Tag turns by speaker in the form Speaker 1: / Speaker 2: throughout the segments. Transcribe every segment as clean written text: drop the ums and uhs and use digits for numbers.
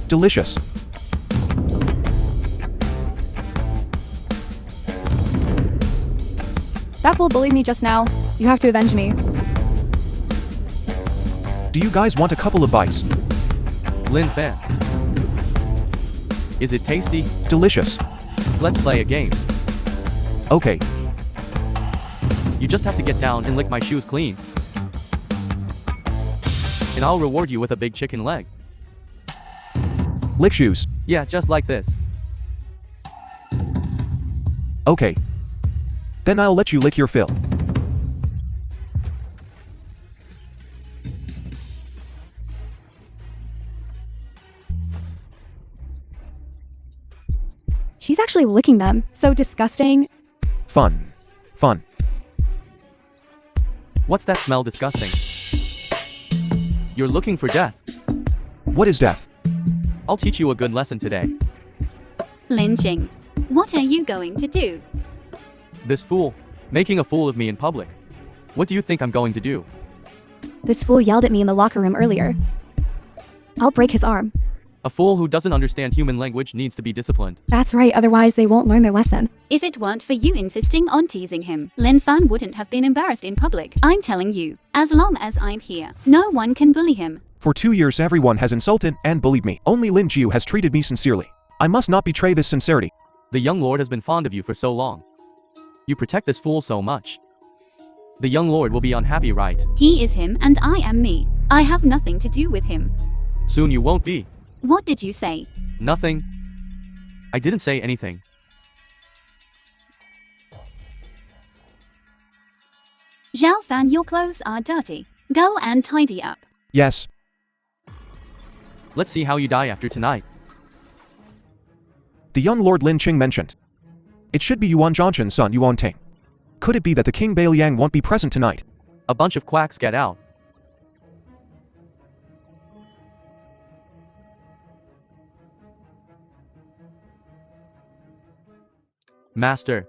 Speaker 1: Delicious.
Speaker 2: That fool bullied me just now. You have to avenge me.
Speaker 1: Do you guys want a couple of bites?
Speaker 3: Lin Fan. Is it tasty?
Speaker 1: Delicious.
Speaker 3: Let's play a game.
Speaker 1: Okay.
Speaker 3: You just have to get down and lick my shoes clean. And I'll reward you with a big chicken leg.
Speaker 1: Lick shoes.
Speaker 3: Yeah, just like this.
Speaker 1: Okay. Then I'll let you lick your fill.
Speaker 2: He's actually licking them. So disgusting.
Speaker 1: Fun. Fun.
Speaker 3: What's that smell disgusting? You're looking for death.
Speaker 1: What is death?
Speaker 3: I'll teach you a good lesson today.
Speaker 4: Lynching. What are you going to do?
Speaker 3: This fool, making a fool of me in public. What do you think I'm going to do?
Speaker 2: This fool yelled at me in the locker room earlier. I'll break his arm.
Speaker 3: A fool who doesn't understand human language needs to be disciplined.
Speaker 2: That's right, otherwise they won't learn their lesson.
Speaker 4: If it weren't for you insisting on teasing him, Lin Fan wouldn't have been embarrassed in public. I'm telling you, as long as I'm here, no one can bully him.
Speaker 1: For 2 years everyone has insulted and bullied me. Only Lin Jiu has treated me sincerely. I must not betray this sincerity.
Speaker 3: The young lord has been fond of you for so long. You protect this fool so much. The young lord will be unhappy, right?
Speaker 4: He is him and I am me. I have nothing to do with him.
Speaker 3: Soon you won't be.
Speaker 4: What did you say?
Speaker 3: Nothing. I didn't say anything.
Speaker 4: Zhao Fan, your clothes are dirty. Go and tidy up.
Speaker 1: Yes.
Speaker 3: Let's see how you die after tonight.
Speaker 1: The young Lord Lin Qing mentioned. It should be Yuan Zhongshan's son Yuan Ting. Could it be that the King Beiliang won't be present tonight?
Speaker 3: A bunch of quacks, get out. Master,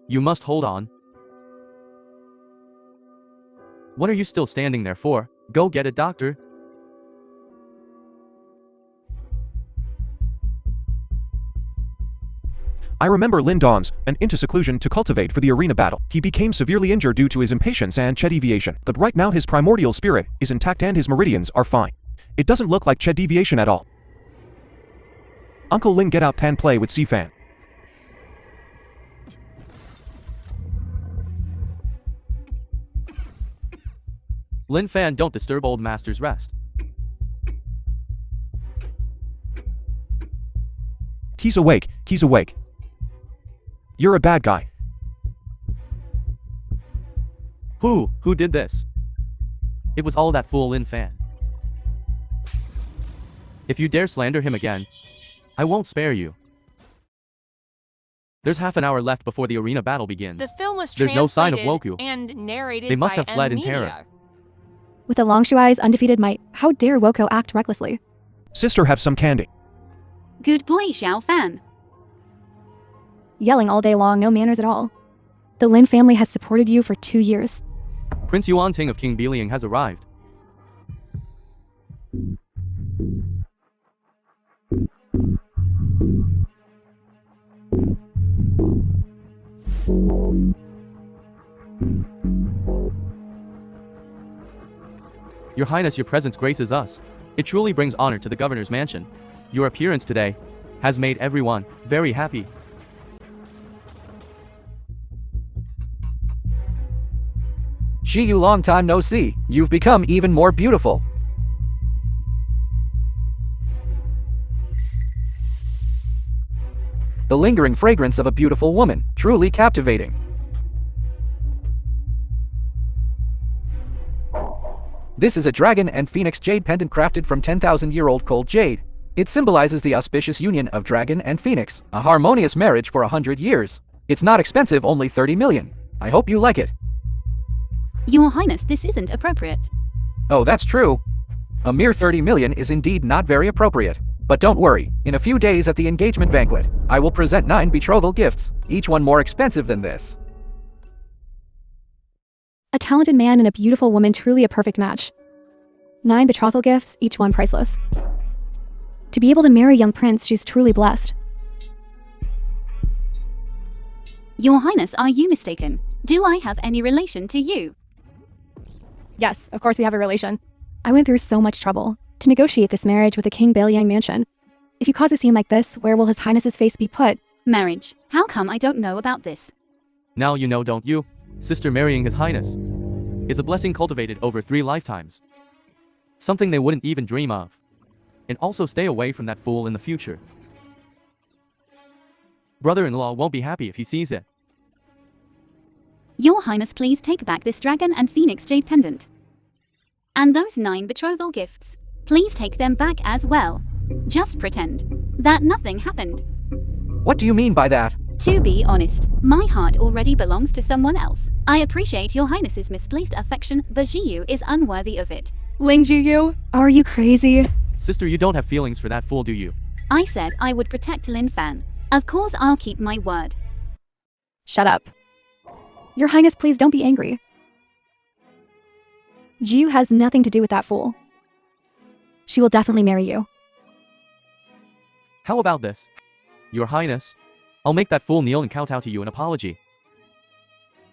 Speaker 3: you must hold on. What are you still standing there for? Go get a doctor.
Speaker 1: I remember Lin Dawns went into seclusion to cultivate for the arena battle. He became severely injured due to his impatience and Che deviation, but right now his primordial spirit is intact and his meridians are fine. It doesn't look like Che deviation at all. Uncle Ling, get out and play with C-Fan.
Speaker 3: Lin Fan, don't disturb old master's rest.
Speaker 1: He's awake, he's awake. You're a bad guy.
Speaker 3: Who did this? It was all that fool Lin Fan. If you dare slander him again, I won't spare you. There's half an hour left before the arena battle begins.
Speaker 5: The film was
Speaker 3: There's no sign of
Speaker 5: translated
Speaker 3: Woku.
Speaker 5: and narrated
Speaker 3: They must
Speaker 5: by
Speaker 3: have fled in
Speaker 5: media.
Speaker 3: terror.
Speaker 2: With the Longshuai's undefeated might, how dare Woko act recklessly?
Speaker 1: Sister, have some candy.
Speaker 4: Good boy, Zhao Fan.
Speaker 2: Yelling all day long, no manners at all. The Lin family has supported you for 2 years.
Speaker 3: Prince Yuan Ting of King Beiliang has arrived. Your Highness, your presence graces us. It truly brings honor to the governor's mansion. Your appearance today has made everyone very happy.
Speaker 6: Yu, long time no see. You've become even more beautiful. The lingering fragrance of a beautiful woman, truly captivating. This is a dragon and phoenix jade pendant crafted from 10,000-year-old cold jade. It symbolizes the auspicious union of dragon and phoenix, a harmonious marriage for 100 years. It's not expensive, only 30 million. I hope you like it.
Speaker 4: Your Highness, this isn't appropriate.
Speaker 6: Oh, that's true. A mere 30 million is indeed not very appropriate. But don't worry, in a few days at the engagement banquet, I will present 9 betrothal gifts, each one more expensive than this.
Speaker 2: A talented man and a beautiful woman, truly a perfect match. 9 betrothal gifts, each one priceless. To be able to marry young prince, she's truly blessed.
Speaker 4: Your Highness, are you mistaken? Do I have any relation to you?
Speaker 2: Yes, of course we have a relation. I went through so much trouble to negotiate this marriage with the King Beichen mansion. If you cause a scene like this, where will His Highness's face be put?
Speaker 4: Marriage. How come I don't know about this?
Speaker 3: Now you know, don't you? Sister marrying His Highness is a blessing cultivated over 3 lifetimes. Something they wouldn't even dream of. And also stay away from that fool in the future. Brother-in-law won't be happy if he sees it.
Speaker 4: Your Highness, please take back this dragon and phoenix jade pendant. And those 9 betrothal gifts. Please take them back as well. Just pretend that nothing happened.
Speaker 6: What do you mean by that?
Speaker 4: To be honest, my heart already belongs to someone else. I appreciate Your Highness's misplaced affection, but Jiyu is unworthy of it.
Speaker 2: Ling Jiyu, are you crazy?
Speaker 3: Sister, you don't have feelings for that fool, do you?
Speaker 4: I said I would protect Lin Fan. Of course I'll keep my word.
Speaker 2: Shut up. Your Highness, please don't be angry. Jiyu has nothing to do with that fool. She will definitely marry you.
Speaker 3: How about this? Your Highness, I'll make that fool kneel and kowtow to you an apology.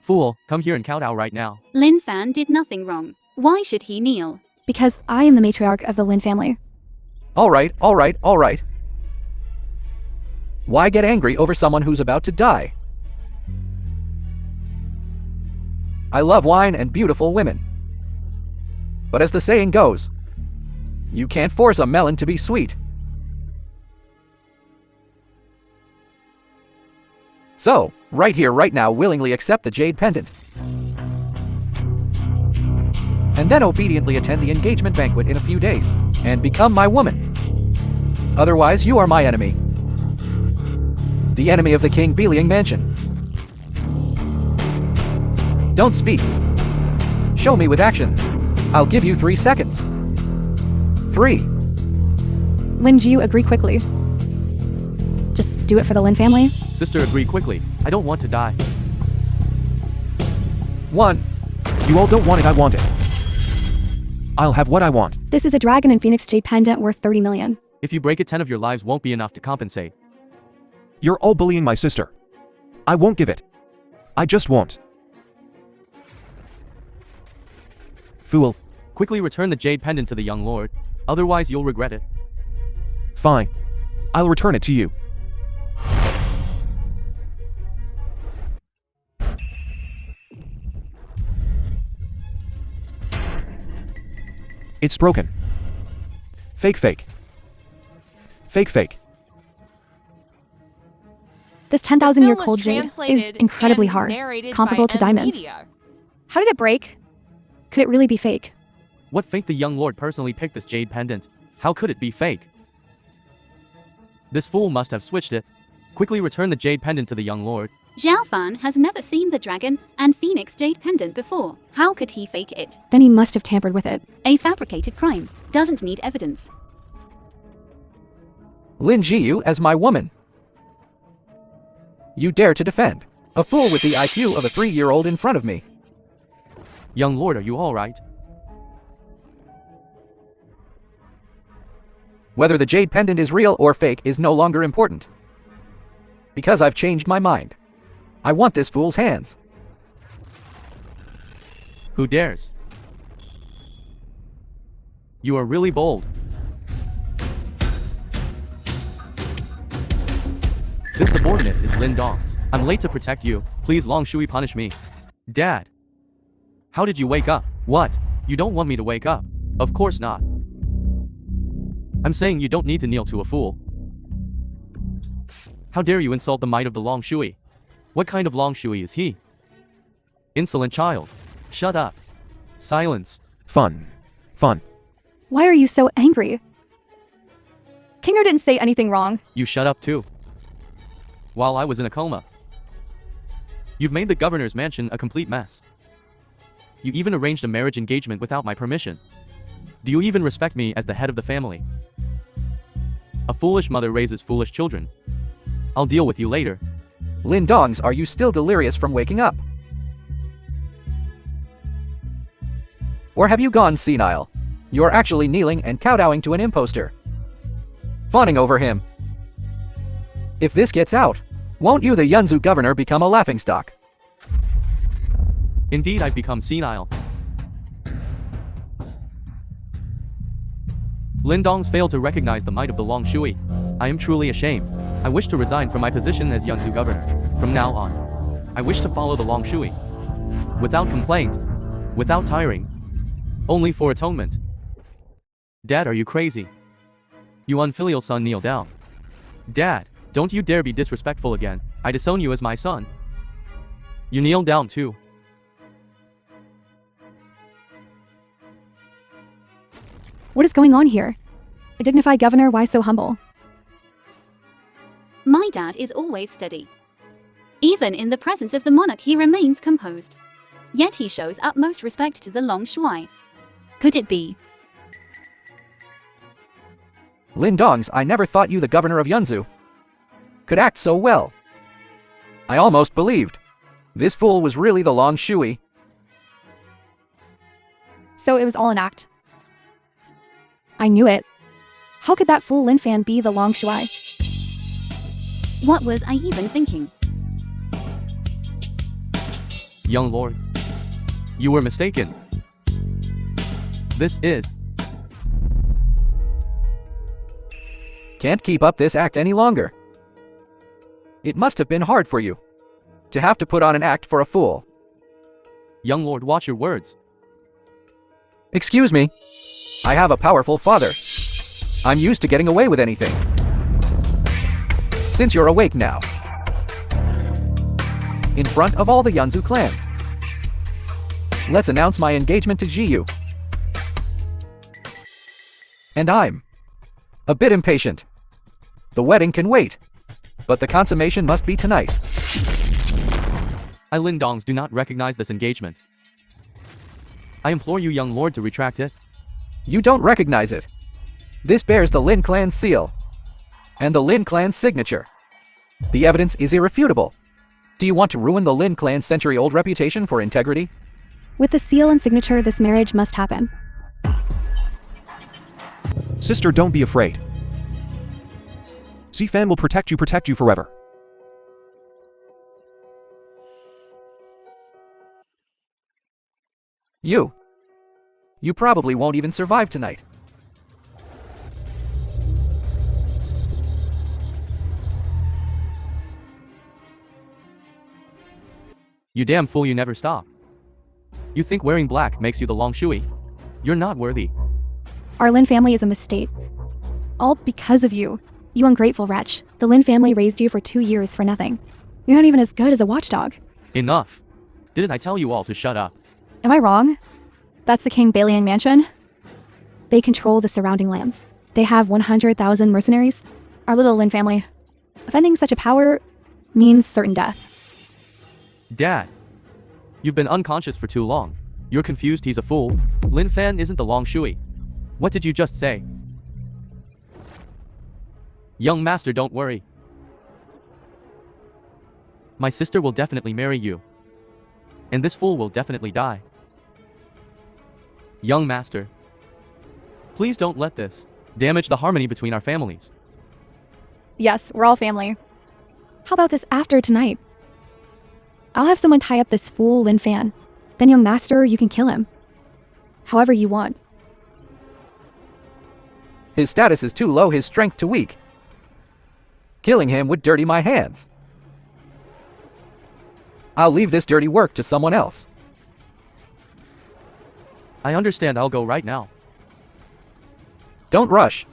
Speaker 3: Fool, come here and kowtow right now.
Speaker 4: Lin Fan did nothing wrong. Why should he kneel?
Speaker 2: Because I am the matriarch of the Lin family.
Speaker 6: Alright. Why get angry over someone who's about to die? I love wine and beautiful women. But as the saying goes, you can't force a melon to be sweet. So, right here, right now, willingly accept the jade pendant. And then obediently attend the engagement banquet in a few days, and become my woman. Otherwise, you are my enemy. The enemy of the King Beichen mansion. Don't speak. Show me with actions. I'll give you 3 seconds. 3.
Speaker 2: Lin Jiyu, agree quickly. Just do it for the Lin family.
Speaker 3: Sister, agree quickly. I don't want to die.
Speaker 6: 1.
Speaker 1: You all don't want it, I want it. I'll have what I want.
Speaker 2: This is a dragon and phoenix jade pendant worth 30 million.
Speaker 3: If you break it, 10 of your lives won't be enough to compensate.
Speaker 1: You're all bullying my sister. I won't give it. I just won't. Fool.
Speaker 3: Quickly return the jade pendant to the young lord, otherwise you'll regret it.
Speaker 1: Fine. I'll return it to you. It's broken. Fake.
Speaker 2: This 10,000-year cold jade is incredibly hard, comparable to diamonds. How did it break? Could it really be fake?
Speaker 3: What fake? The young lord personally picked this jade pendant. How could it be fake? This fool must have switched it. Quickly return the jade pendant to the young lord.
Speaker 4: Zhao Fan has never seen the dragon and phoenix jade pendant before. How could he fake it?
Speaker 2: Then he must have tampered with it.
Speaker 4: A fabricated crime doesn't need evidence.
Speaker 6: Lin Jiyu as my woman. You dare to defend a fool with the IQ of a 3-year-old in front of me.
Speaker 3: Young lord, are you alright?
Speaker 6: Whether the jade pendant is real or fake is no longer important. Because I've changed my mind. I want this fool's hands.
Speaker 3: Who dares? You are really bold. This subordinate is Lin Dong's. I'm late to protect you. Please Long Shui punish me. Dad. How did you wake up? What? You don't want me to wake up? Of course not. I'm saying you don't need to kneel to a fool. How dare you insult the might of the Long Shui? What kind of Long Shui is he? Insolent child. Shut up. Silence.
Speaker 1: Fun.
Speaker 2: Why are you so angry? Kinger didn't say anything wrong.
Speaker 3: You shut up too. While I was in a coma. You've made the governor's mansion a complete mess. You even arranged a marriage engagement without my permission. Do you even respect me as the head of the family? A foolish mother raises foolish children. I'll deal with you later.
Speaker 6: Lin Dongs, are you still delirious from waking up? Or have you gone senile? You're actually kneeling and kowtowing to an imposter. fawning over him. If this gets out, won't you, the Yunzu governor, become a laughingstock?
Speaker 3: Indeed, I've become senile. Lindongs failed to recognize the might of the Long Shui. I am truly ashamed. I wish to resign from my position as Yunzu governor. From now on, I wish to follow the Long Shui. Without complaint. Without tiring. Only for atonement. Dad, are you crazy? You unfilial son, kneel down. Dad, don't you dare be disrespectful again. I disown you as my son. You kneel down too.
Speaker 2: What is going on here? A dignified governor, why so humble?
Speaker 4: My dad is always steady. Even in the presence of the monarch, he remains composed. Yet he shows utmost respect to the Long Shui. Could it be?
Speaker 6: Lindongs, I never thought you, the governor of Yunzu, could act so well. I almost believed. This fool was really the Long Shui.
Speaker 2: So it was all an act. I knew it. How could that fool Lin Fan be the Long Shui?
Speaker 4: What was I even thinking?
Speaker 3: Young lord, you were mistaken. This is...
Speaker 6: Can't keep up this act any longer. It must have been hard for you to have to put on an act for a fool.
Speaker 3: Young lord, watch your words.
Speaker 6: Excuse me. I have a powerful father. I'm used to getting away with anything. Since you're awake now, in front of all the Yunzu clans, let's announce my engagement to Jiyu. And I'm a bit impatient. The wedding can wait, but the consummation must be tonight.
Speaker 3: I Lindongs do not recognize this engagement. I implore you, young lord, to retract it.
Speaker 6: You don't recognize it. This bears the Lin clan's seal, and the Lin clan's signature. The evidence is irrefutable. Do you want to ruin the Lin clan's century-old reputation for integrity?
Speaker 2: With the seal and signature, this marriage must happen.
Speaker 1: Sister, don't be afraid. Zifan will protect you forever.
Speaker 6: You probably won't even survive tonight.
Speaker 3: You damn fool, you never stop. You think wearing black makes you the Long Shui? You're not worthy.
Speaker 2: Our Lin family is a mistake. All because of you. You ungrateful wretch. The Lin family raised you for 2 years for nothing. You're not even as good as a watchdog.
Speaker 3: Enough. Didn't I tell you all to shut up?
Speaker 2: Am I wrong? That's the King Beichen mansion? They control the surrounding lands. They have 100,000 mercenaries. Our little Lin family. Offending such a power means certain death.
Speaker 3: Dad, you've been unconscious for too long. You're confused, he's a fool. Lin Fan isn't the Long Shui. What did you just say? Young master, don't worry. My sister will definitely marry you. And this fool will definitely die. Young master, please don't let this damage the harmony between our families.
Speaker 2: Yes, we're all family. How about this after tonight? I'll have someone tie up this fool Lin Fan. Then, young master, you can kill him. However you want.
Speaker 6: His status is too low, his strength too weak. Killing him would dirty my hands. I'll leave this dirty work to someone else.
Speaker 3: I understand, I'll go right now.
Speaker 6: Don't rush.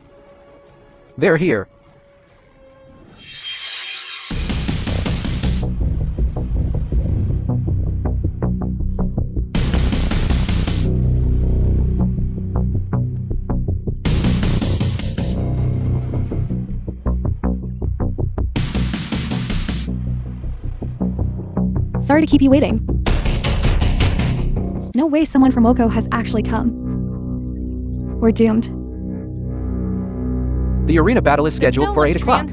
Speaker 6: They're here.
Speaker 2: Sorry to keep you waiting. No way someone from Oko has actually come. We're doomed.
Speaker 6: The arena battle is scheduled for 8 o'clock.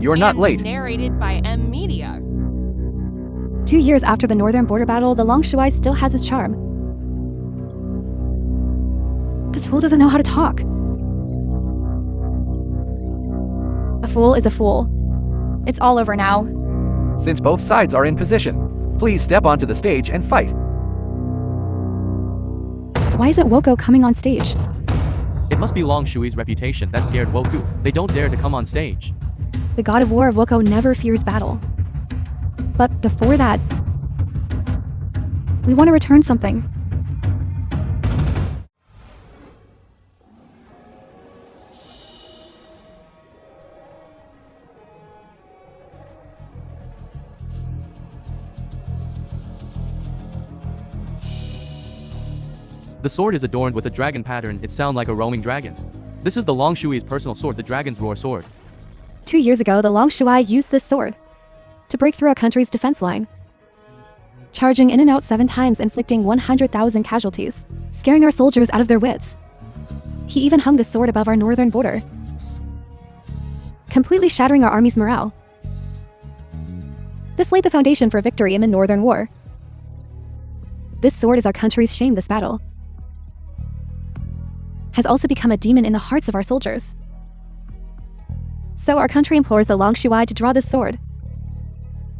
Speaker 6: You're not late.
Speaker 5: Narrated by M Media.
Speaker 2: 2 years after the northern border battle, the Long Shui still has his charm. This fool doesn't know how to talk. fool is a fool. It's all over now.
Speaker 6: Since both sides are in position, please step onto the stage and fight.
Speaker 2: Why isn't Woko coming on stage?
Speaker 3: It must be Long Shui's reputation that scared Woku. They don't dare to come on stage.
Speaker 2: The god of war of Woko never fears battle. But before that, we want to return something.
Speaker 3: The sword is adorned with a dragon pattern. It sounds like a roaming dragon. This is the Long Shui's personal sword, the Dragon's Roar sword.
Speaker 2: 2 years ago, the Long Shui used this sword to break through our country's defense line, charging in and out 7 times, inflicting 100,000 casualties, scaring our soldiers out of their wits. He even hung the sword above our northern border, completely shattering our army's morale. This laid the foundation for victory in the Northern War. This sword is our country's shame. This battle has also become a demon in the hearts of our soldiers. So our country implores the Long Shui to draw this sword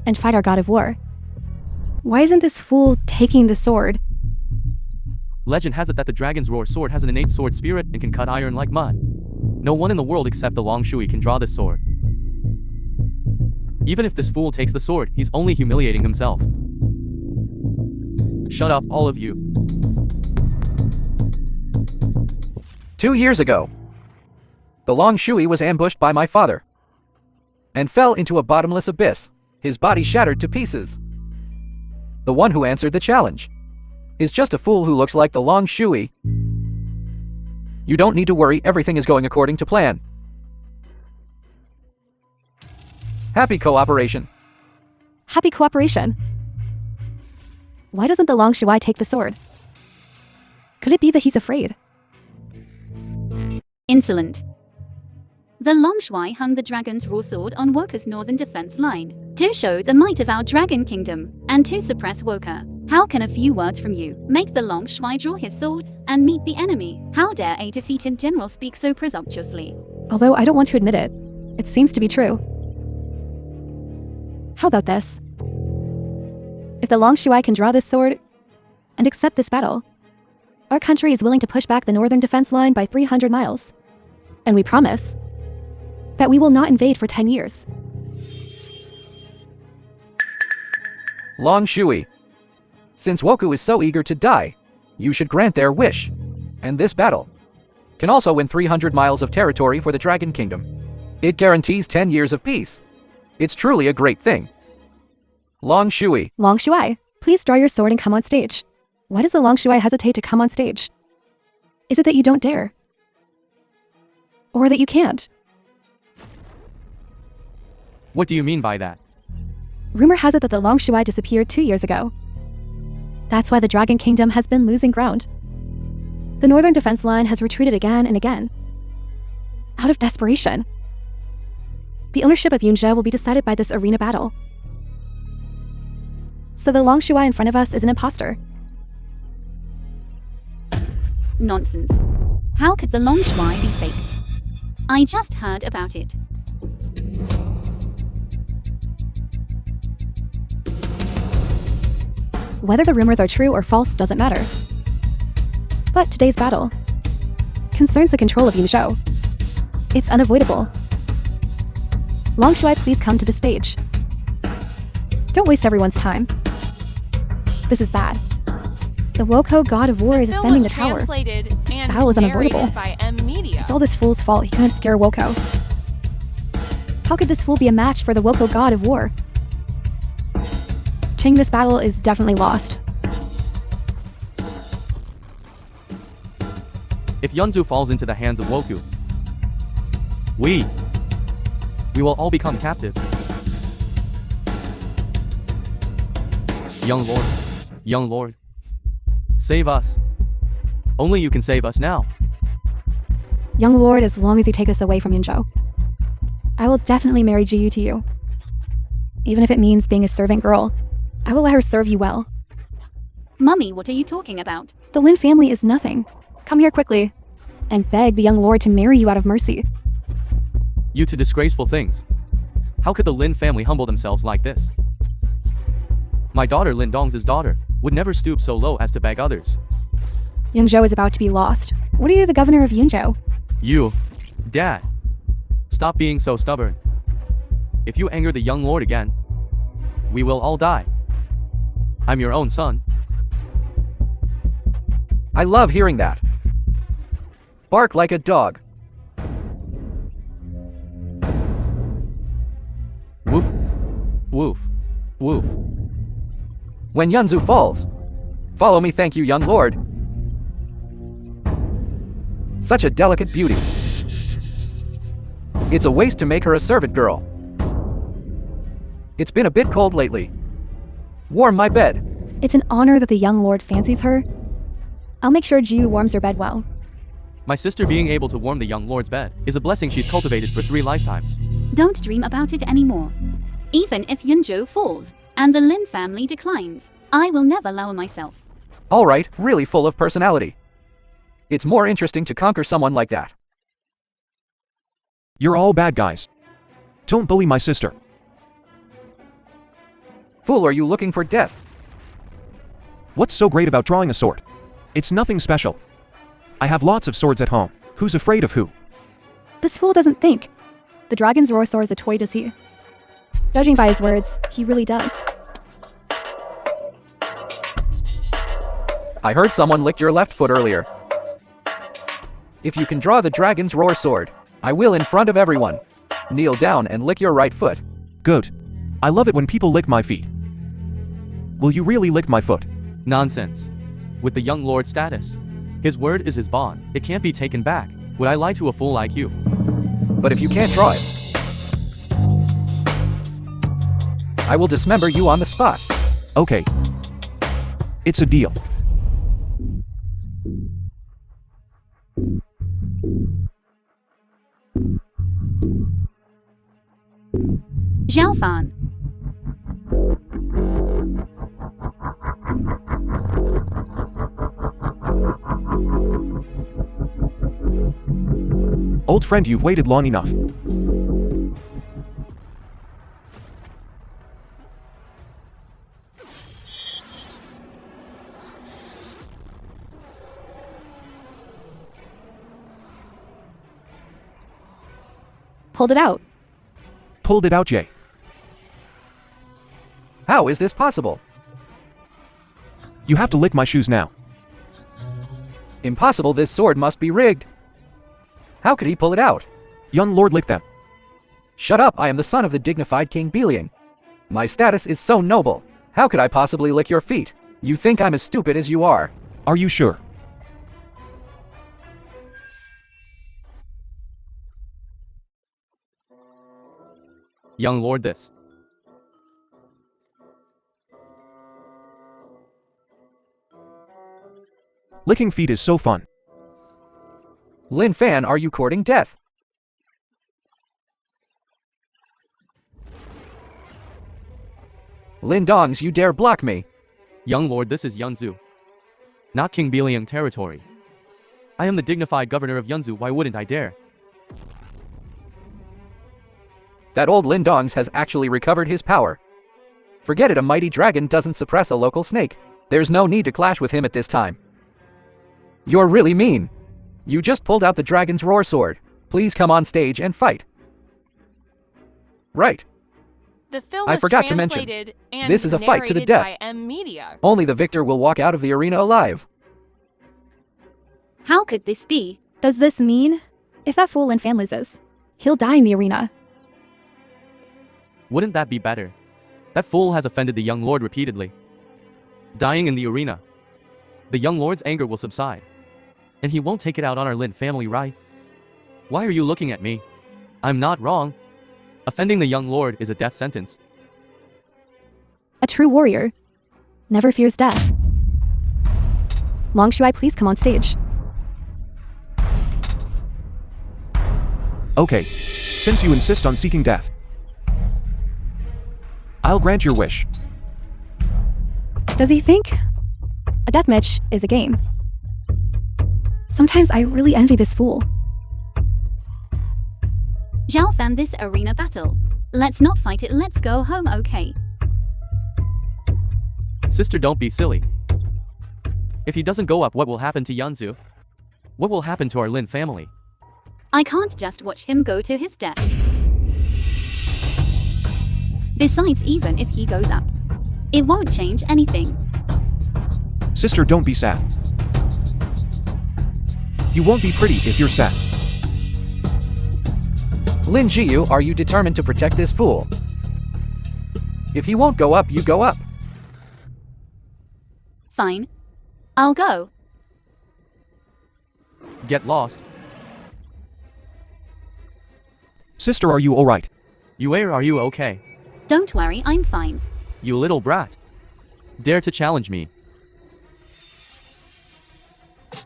Speaker 2: and fight our god of war. Why isn't this fool taking the sword?
Speaker 3: Legend has it that the Dragon's Roar sword has an innate sword spirit and can cut iron like mud. No one in the world except the Long Shui can draw this sword. Even if this fool takes the sword, he's only humiliating himself. Shut up, all of you.
Speaker 6: 2 years ago, the Long Shui was ambushed by my father and fell into a bottomless abyss, his body shattered to pieces. The one who answered the challenge is just a fool who looks like the Long Shui. You don't need to worry, everything is going according to plan. Happy cooperation.
Speaker 2: Happy cooperation. Why doesn't the Long Shui take the sword? Could it be that he's afraid?
Speaker 4: Insolent. The Long Shui hung the Dragon's Roar sword on Woka's northern defense line to show the might of our Dragon Kingdom and to suppress Woka. How can a few words from you make the Long Shui draw his sword and meet the enemy? How dare a defeated general speak so presumptuously?
Speaker 2: Although I don't want to admit it, it seems to be true. How about this? If the Long Shui can draw this sword and accept this battle, our country is willing to push back the northern defense line by 300 miles. And we promise that we will not invade for 10 years.
Speaker 6: Long Shui, since Woku is so eager to die, you should grant their wish. And this battle can also win 300 miles of territory for the Dragon Kingdom. It guarantees 10 years of peace. It's truly a great thing. Long Shui.
Speaker 2: Long Shui, please draw your sword and come on stage. Why does the Long Shui hesitate to come on stage? Is it that you don't dare? Or that you can't?
Speaker 3: What do you mean by that?
Speaker 2: Rumor has it that the Long Shui disappeared 2 years ago. That's why the Dragon Kingdom has been losing ground. The northern defense line has retreated again and again, out of desperation. The ownership of Yunzhe will be decided by this arena battle. So the Long Shui in front of us is an imposter.
Speaker 4: Nonsense. How could the Long Shui be fake? I just heard about it.
Speaker 2: Whether the rumors are true or false doesn't matter. But today's battle concerns the control of Yunzhou. It's unavoidable. Long Shui, please come to the stage. Don't waste everyone's time. This is bad. The Woko god of war is ascending the tower. This battle is unavoidable. It's all this fool's fault. He couldn't scare Woko. How could this fool be a match for the Woko god of war? Ching, this battle is definitely lost.
Speaker 3: If Yunzu falls into the hands of Woku, we will all become captives. Young lord, save us. Only you can save us now.
Speaker 2: Young lord, as long as you take us away from Yunzhou, I will definitely marry Jiyu to you. Even if it means being a servant girl, I will let her serve you well.
Speaker 4: Mummy, what are you talking about?
Speaker 2: The Lin family is nothing. Come here quickly and beg the young lord to marry you out of mercy.
Speaker 3: You to disgraceful things. How could the Lin family humble themselves like this? My daughter Lin Dong's daughter would never stoop so low as to beg others.
Speaker 2: Yunzhou is about to be lost. What are you, the governor of Yunzhou?
Speaker 3: You, Dad, stop being so stubborn. If you anger the young lord again, we will all die. I'm your own son.
Speaker 6: I love hearing that. Bark like a dog.
Speaker 3: Woof, woof, woof.
Speaker 6: When Yunzhu falls, follow me, thank you, young lord. Such a delicate beauty. It's a waste to make her a servant girl. It's been a bit cold lately. Warm my bed.
Speaker 2: It's an honor that the young lord fancies her. I'll make sure Jiu warms her bed well.
Speaker 3: My sister being able to warm the young lord's bed is a blessing she's cultivated for 3 lifetimes.
Speaker 4: Don't dream about it anymore. Even if Yunzhou falls and the Lin family declines, I will never lower myself.
Speaker 6: All right, really full of personality. It's more interesting to conquer someone like that.
Speaker 1: You're all bad guys. Don't bully my sister.
Speaker 6: Fool, are you looking for death?
Speaker 1: What's so great about drawing a sword? It's nothing special. I have lots of swords at home. Who's afraid of who?
Speaker 2: This fool doesn't think. The dragon's roar sword is a toy, does he? Judging by his words, he really does.
Speaker 6: I heard someone licked your left foot earlier. If you can draw the dragon's roar sword, I will in front of everyone. Kneel down and lick your right foot.
Speaker 1: Good. I love it when people lick my feet. Will you really lick my foot?
Speaker 3: Nonsense. With the young lord's status, his word is his bond. It can't be taken back. Would I lie to a fool like you?
Speaker 6: But if you can't draw it, I will dismember you on the spot.
Speaker 1: Okay. It's a deal.
Speaker 4: Zhao Fan.
Speaker 1: Old friend, you've waited long enough.
Speaker 2: Pulled it out.
Speaker 1: Pulled it out, Jay.
Speaker 6: How is this possible?
Speaker 1: You have to lick my shoes now.
Speaker 6: Impossible, this sword must be rigged. How could he pull it out?
Speaker 1: Young lord, lick them.
Speaker 6: Shut up, I am the son of the dignified King Beichen. My status is so noble. How could I possibly lick your feet? You think I'm as stupid as you are.
Speaker 1: Are you sure?
Speaker 3: Young lord this.
Speaker 1: Licking feet is so fun.
Speaker 6: Lin Fan, are you courting death? Lin Dongs, you dare block me.
Speaker 3: Young lord, this is Yunzhu, not King Beichen territory. I am the dignified governor of Yunzhu, why wouldn't I dare?
Speaker 6: That old Lin Dongs has actually recovered his power. Forget it, a mighty dragon doesn't suppress a local snake. There's no need to clash with him at this time. You're really mean. You just pulled out the dragon's roar sword. Please come on stage and fight. Right.
Speaker 5: The film
Speaker 6: I
Speaker 5: was
Speaker 6: forgot to mention,
Speaker 5: translated and
Speaker 6: this is a fight to the
Speaker 5: narrated
Speaker 6: death.
Speaker 5: by M Media.
Speaker 6: Only the victor will walk out of the arena alive.
Speaker 4: How could this be?
Speaker 2: Does this mean, if that fool Lin Fan loses, he'll die in the arena?
Speaker 3: Wouldn't that be better? That fool has offended the young lord repeatedly. Dying in the arena, the young lord's anger will subside. And he won't take it out on our Lin family, right? Why are you looking at me? I'm not wrong. Offending the young lord is a death sentence.
Speaker 2: A true warrior never fears death. Long Shuai, please come on stage.
Speaker 1: Okay. Since you insist on seeking death, I'll grant your wish.
Speaker 2: Does he think a deathmatch is a game? Sometimes I really envy this fool.
Speaker 4: Zhao Fan this arena battle. Let's not fight it, let's go home, okay?
Speaker 3: Sister, don't be silly. If he doesn't go up, what will happen to Yanzu? What will happen to our Lin family?
Speaker 4: I can't just watch him go to his death. Besides, even if he goes up, it won't change anything.
Speaker 1: Sister, don't be sad. You won't be pretty if you're sad.
Speaker 6: Lin Jiyu, are you determined to protect this fool? If he won't go up, you go up.
Speaker 4: Fine. I'll go.
Speaker 3: Get lost.
Speaker 1: Sister, are you alright?
Speaker 3: Yue, are you okay?
Speaker 4: Don't worry, I'm fine.
Speaker 3: You little brat. Dare to challenge me.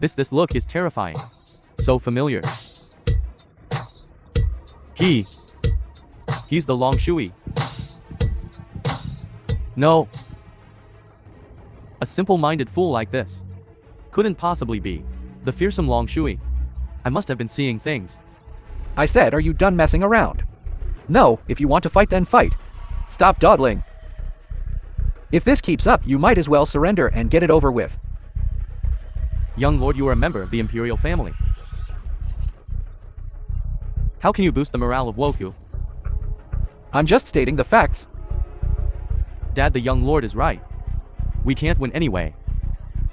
Speaker 3: This look is terrifying. So familiar. He's the Long Shui. No. A simple-minded fool like this couldn't possibly be the fearsome Long Shui. I must have been seeing things.
Speaker 6: I said, are you done messing around? No, if you want to fight, then fight. Stop dawdling. If this keeps up, you might as well surrender and get it over with.
Speaker 3: Young lord, you are a member of the imperial family. How can you boost the morale of Woku?
Speaker 6: I'm just stating the facts.
Speaker 3: Dad, the young lord is right. We can't win anyway.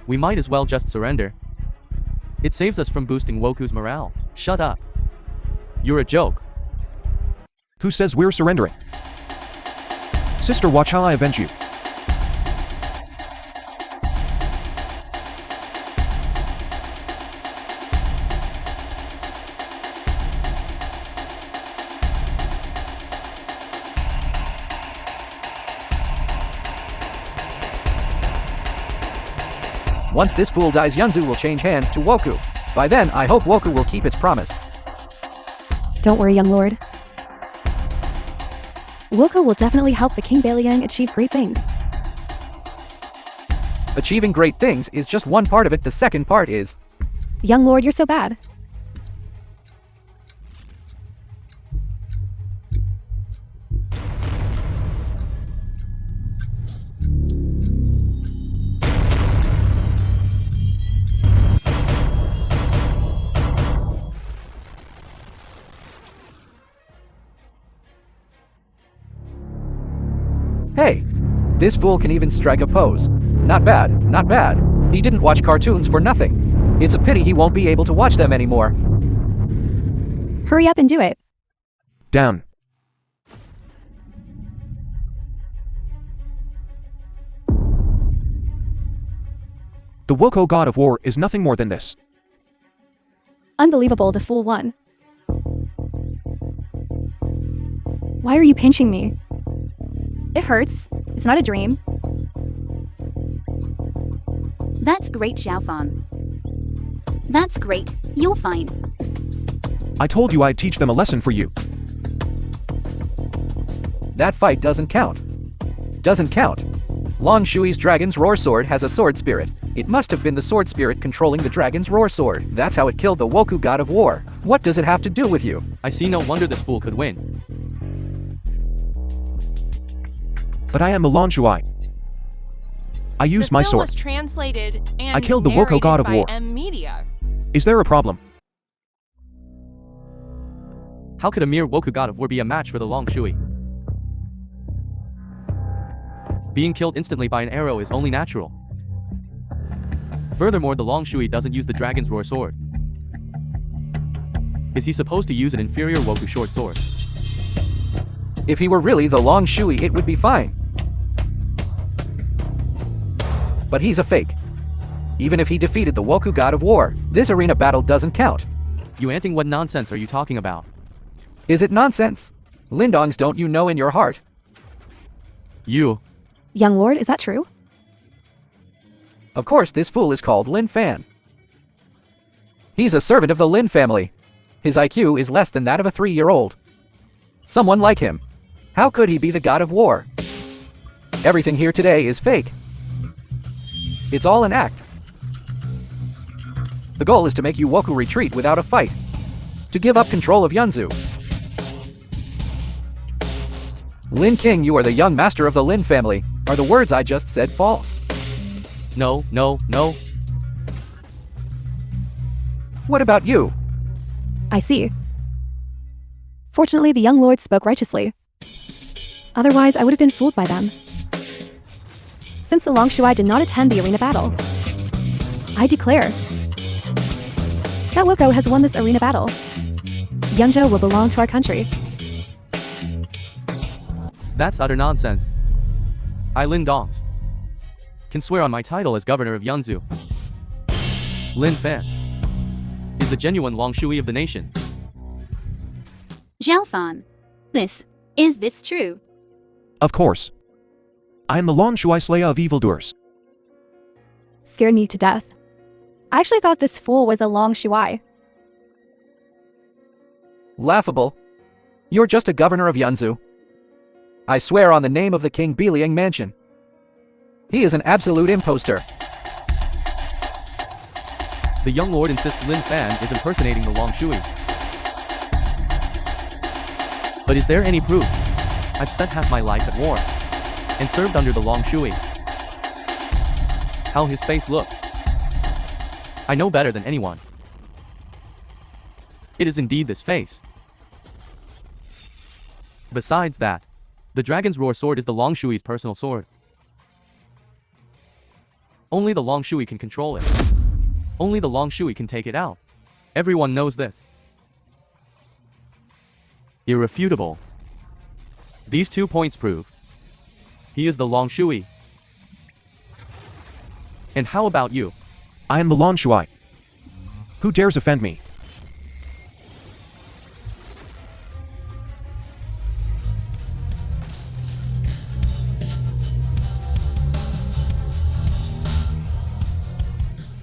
Speaker 3: We might as well just surrender. It saves us from boosting Woku's morale. Shut up. You're a joke.
Speaker 1: Who says we're surrendering? Sister, watch how I avenge you.
Speaker 6: Once this fool dies, Yanzu will change hands to Woku. By then, I hope Woku will keep its promise.
Speaker 2: Don't worry, young lord. Woku will definitely help the King Beichen achieve great things.
Speaker 6: Achieving great things is just one part of it. The second part is...
Speaker 2: Young lord, you're so bad.
Speaker 6: Hey, this fool can even strike a pose. Not bad, not bad. He didn't watch cartoons for nothing. It's a pity he won't be able to watch them anymore.
Speaker 2: Hurry up and do it.
Speaker 1: Down. The Woko god of war is nothing more than this.
Speaker 2: Unbelievable, the fool won. Why are you pinching me? It hurts. It's not a dream.
Speaker 4: That's great, Zhao Fan. That's great. You're fine.
Speaker 1: I told you I'd teach them a lesson for you.
Speaker 6: That fight doesn't count. Doesn't count. Long Shui's dragon's roar sword has a sword spirit. It must have been the sword spirit controlling the dragon's roar sword. That's how it killed the Woku god of war. What does it have to do with you?
Speaker 3: I see, no wonder this fool could win.
Speaker 1: But I am a Lon Shui. I used my
Speaker 5: The film
Speaker 1: sword.
Speaker 5: was translated and
Speaker 1: I killed the Woko
Speaker 5: narrated
Speaker 1: god of
Speaker 5: by
Speaker 1: war.
Speaker 5: Media.
Speaker 1: Is there a problem?
Speaker 3: How could a mere Woku god of war be a match for the Long Shui? Being killed instantly by an arrow is only natural. Furthermore, the Long Shui doesn't use the dragon's roar sword. Is he supposed to use an inferior Woku short sword?
Speaker 6: If he were really the Long Shui, it would be fine. But he's a fake. Even if he defeated the Woku god of war, this arena battle doesn't count.
Speaker 3: Yuan Ting, what nonsense are you talking about?
Speaker 6: Is it nonsense? Lindongs, don't you know in your heart?
Speaker 3: You.
Speaker 2: Young lord, is that true?
Speaker 6: Of course, this fool is called Lin Fan. He's a servant of the Lin family. His IQ is less than that of a 3-year-old. Someone like him. How could he be the god of war? Everything here today is fake. It's all an act. The goal is to make you Woku retreat without a fight. To give up control of Yanzu. Lin King, you are the young master of the Lin family. Are the words I just said false?
Speaker 3: No, no, no.
Speaker 6: What about you?
Speaker 2: I see. Fortunately, the young lord spoke righteously. Otherwise, I would have been fooled by them. Since the Long Shuai did not attend the arena battle, I declare that Woko has won this arena battle. Yangzhou will belong to our country.
Speaker 3: That's utter nonsense. I, Lin Dongs, can swear on my title as governor of Yunzhu. Lin Fan is the genuine Long Shui of the nation.
Speaker 4: Zhao Fan. Is this true?
Speaker 1: Of course. I am the Long Shuai Slayer of evildoers.
Speaker 2: Scared me to death. I actually thought this fool was the Long Shuai.
Speaker 6: Laughable. You're just a governor of Yunzhu. I swear on the name of the King Beiling Mansion. He is an absolute imposter.
Speaker 3: The young lord insists Lin Fan is impersonating the Long Shui. But is there any proof? I've spent half my life at war and served under the Long Shui. How his face looks, I know better than anyone. It is indeed this face. Besides that, the Dragon's Roar sword is the Long Shui's personal sword. Only the Long Shui can control it. Only the Long Shui can take it out. Everyone knows this. Irrefutable. These 2 points prove he is the Long Shui. And how about you?
Speaker 1: I am the Long Shuai. Who dares offend me?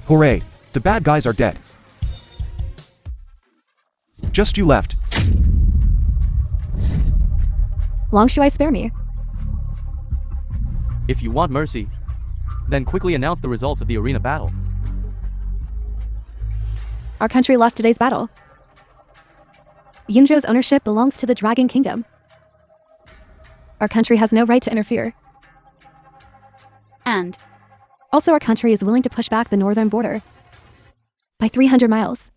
Speaker 1: Hooray! The bad guys are dead. Just you left.
Speaker 2: Long Shuai, spare me.
Speaker 3: If you want mercy, then quickly announce the results of the arena battle.
Speaker 2: Our country lost today's battle. Yunzhou's ownership belongs to the Dragon Kingdom. Our country has no right to interfere.
Speaker 4: And
Speaker 2: Also, our country is willing to push back the northern border by 300 miles.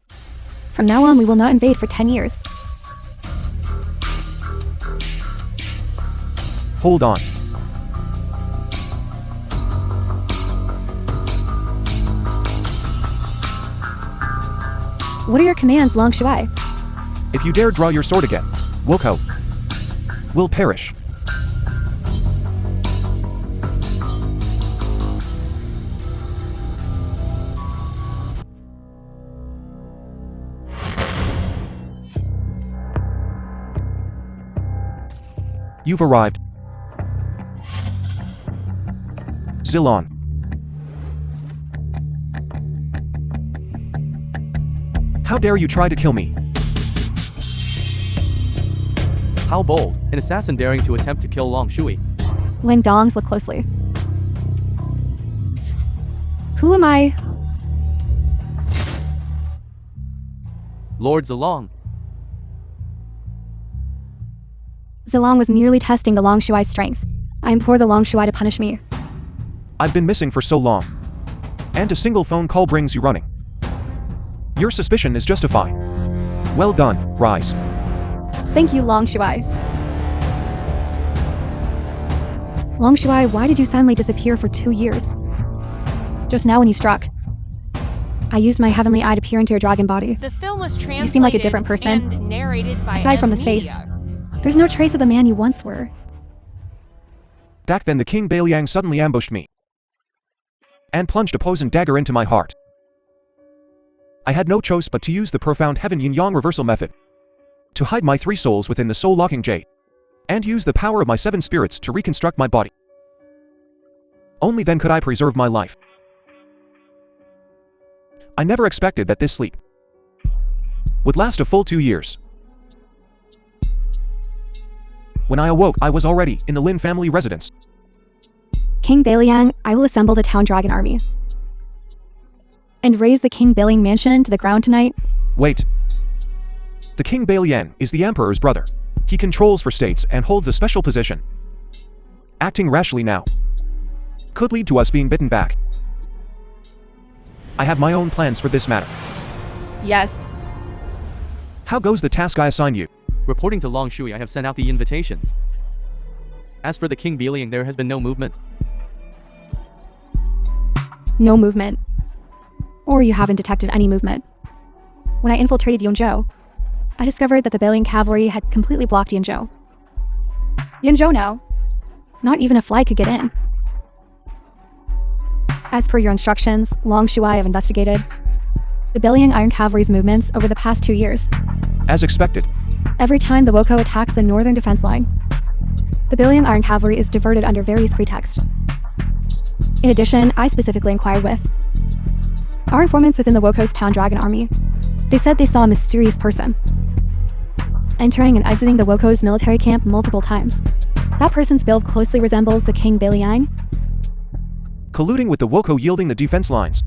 Speaker 2: From now on, we will not invade for 10 years.
Speaker 1: Hold on.
Speaker 2: What are your commands, Long Shuai?
Speaker 1: If you dare draw your sword again, Woko will perish. You've arrived. Zilon. How dare you try to kill me?
Speaker 3: How bold, an assassin daring to attempt to kill Long Shui.
Speaker 2: Lin Dongs, look closely. Who am I?
Speaker 3: Lord Zilong.
Speaker 2: Zilong was merely testing the Long Shuai's strength. I implore the Long Shuai to punish me.
Speaker 1: I've been missing for so long. And a single phone call brings you running. Your suspicion is justified. Well done, Rise.
Speaker 2: Thank you, Long Shuai. Long Shuai, why did you suddenly disappear for 2 years? Just now when you struck, I used my heavenly eye to peer into your dragon body.
Speaker 5: The film was translated
Speaker 2: You seem like a different person.
Speaker 5: and narrated by
Speaker 2: Aside from this face, there's no trace of the man you once were.
Speaker 1: Back then the King Beiling suddenly ambushed me and plunged a poisoned dagger into my heart. I had no choice but to use the profound heaven yin-yang reversal method to hide my 3 souls within the soul-locking jade and use the power of my 7 spirits to reconstruct my body. Only then could I preserve my life. I never expected that this sleep would last a full 2 years. When I awoke, I was already in the Lin family residence.
Speaker 2: King Beiling, I will assemble the town dragon army and raise the King Beiling mansion to the ground tonight.
Speaker 1: Wait. The King Beiling is the Emperor's brother. He controls for states and holds a special position. Acting rashly now could lead to us being bitten back. I have my own plans for this matter.
Speaker 2: Yes.
Speaker 1: How goes the task I assigned you?
Speaker 3: Reporting to Long Shui, I have sent out the invitations. As for the King Beiling, there has been no movement.
Speaker 2: No movement. Or you haven't detected any movement. When I infiltrated Yunzhou, I discovered that the Beiling cavalry had completely blocked Yunzhou. Yunzhou now, not even a fly could get in. As per your instructions, Long Shui have investigated the Beiling Iron Cavalry's movements over the past 2 years.
Speaker 1: As expected.
Speaker 2: Every time the Woko attacks the northern defense line, the Beiling Iron Cavalry is diverted under various pretexts. In addition, I specifically inquired with our informants within the Woko's town dragon army. They said they saw a mysterious person entering and exiting the Woko's military camp multiple times. That person's build closely resembles the King Beiling.
Speaker 1: Colluding with the Woko yielding the defense lines.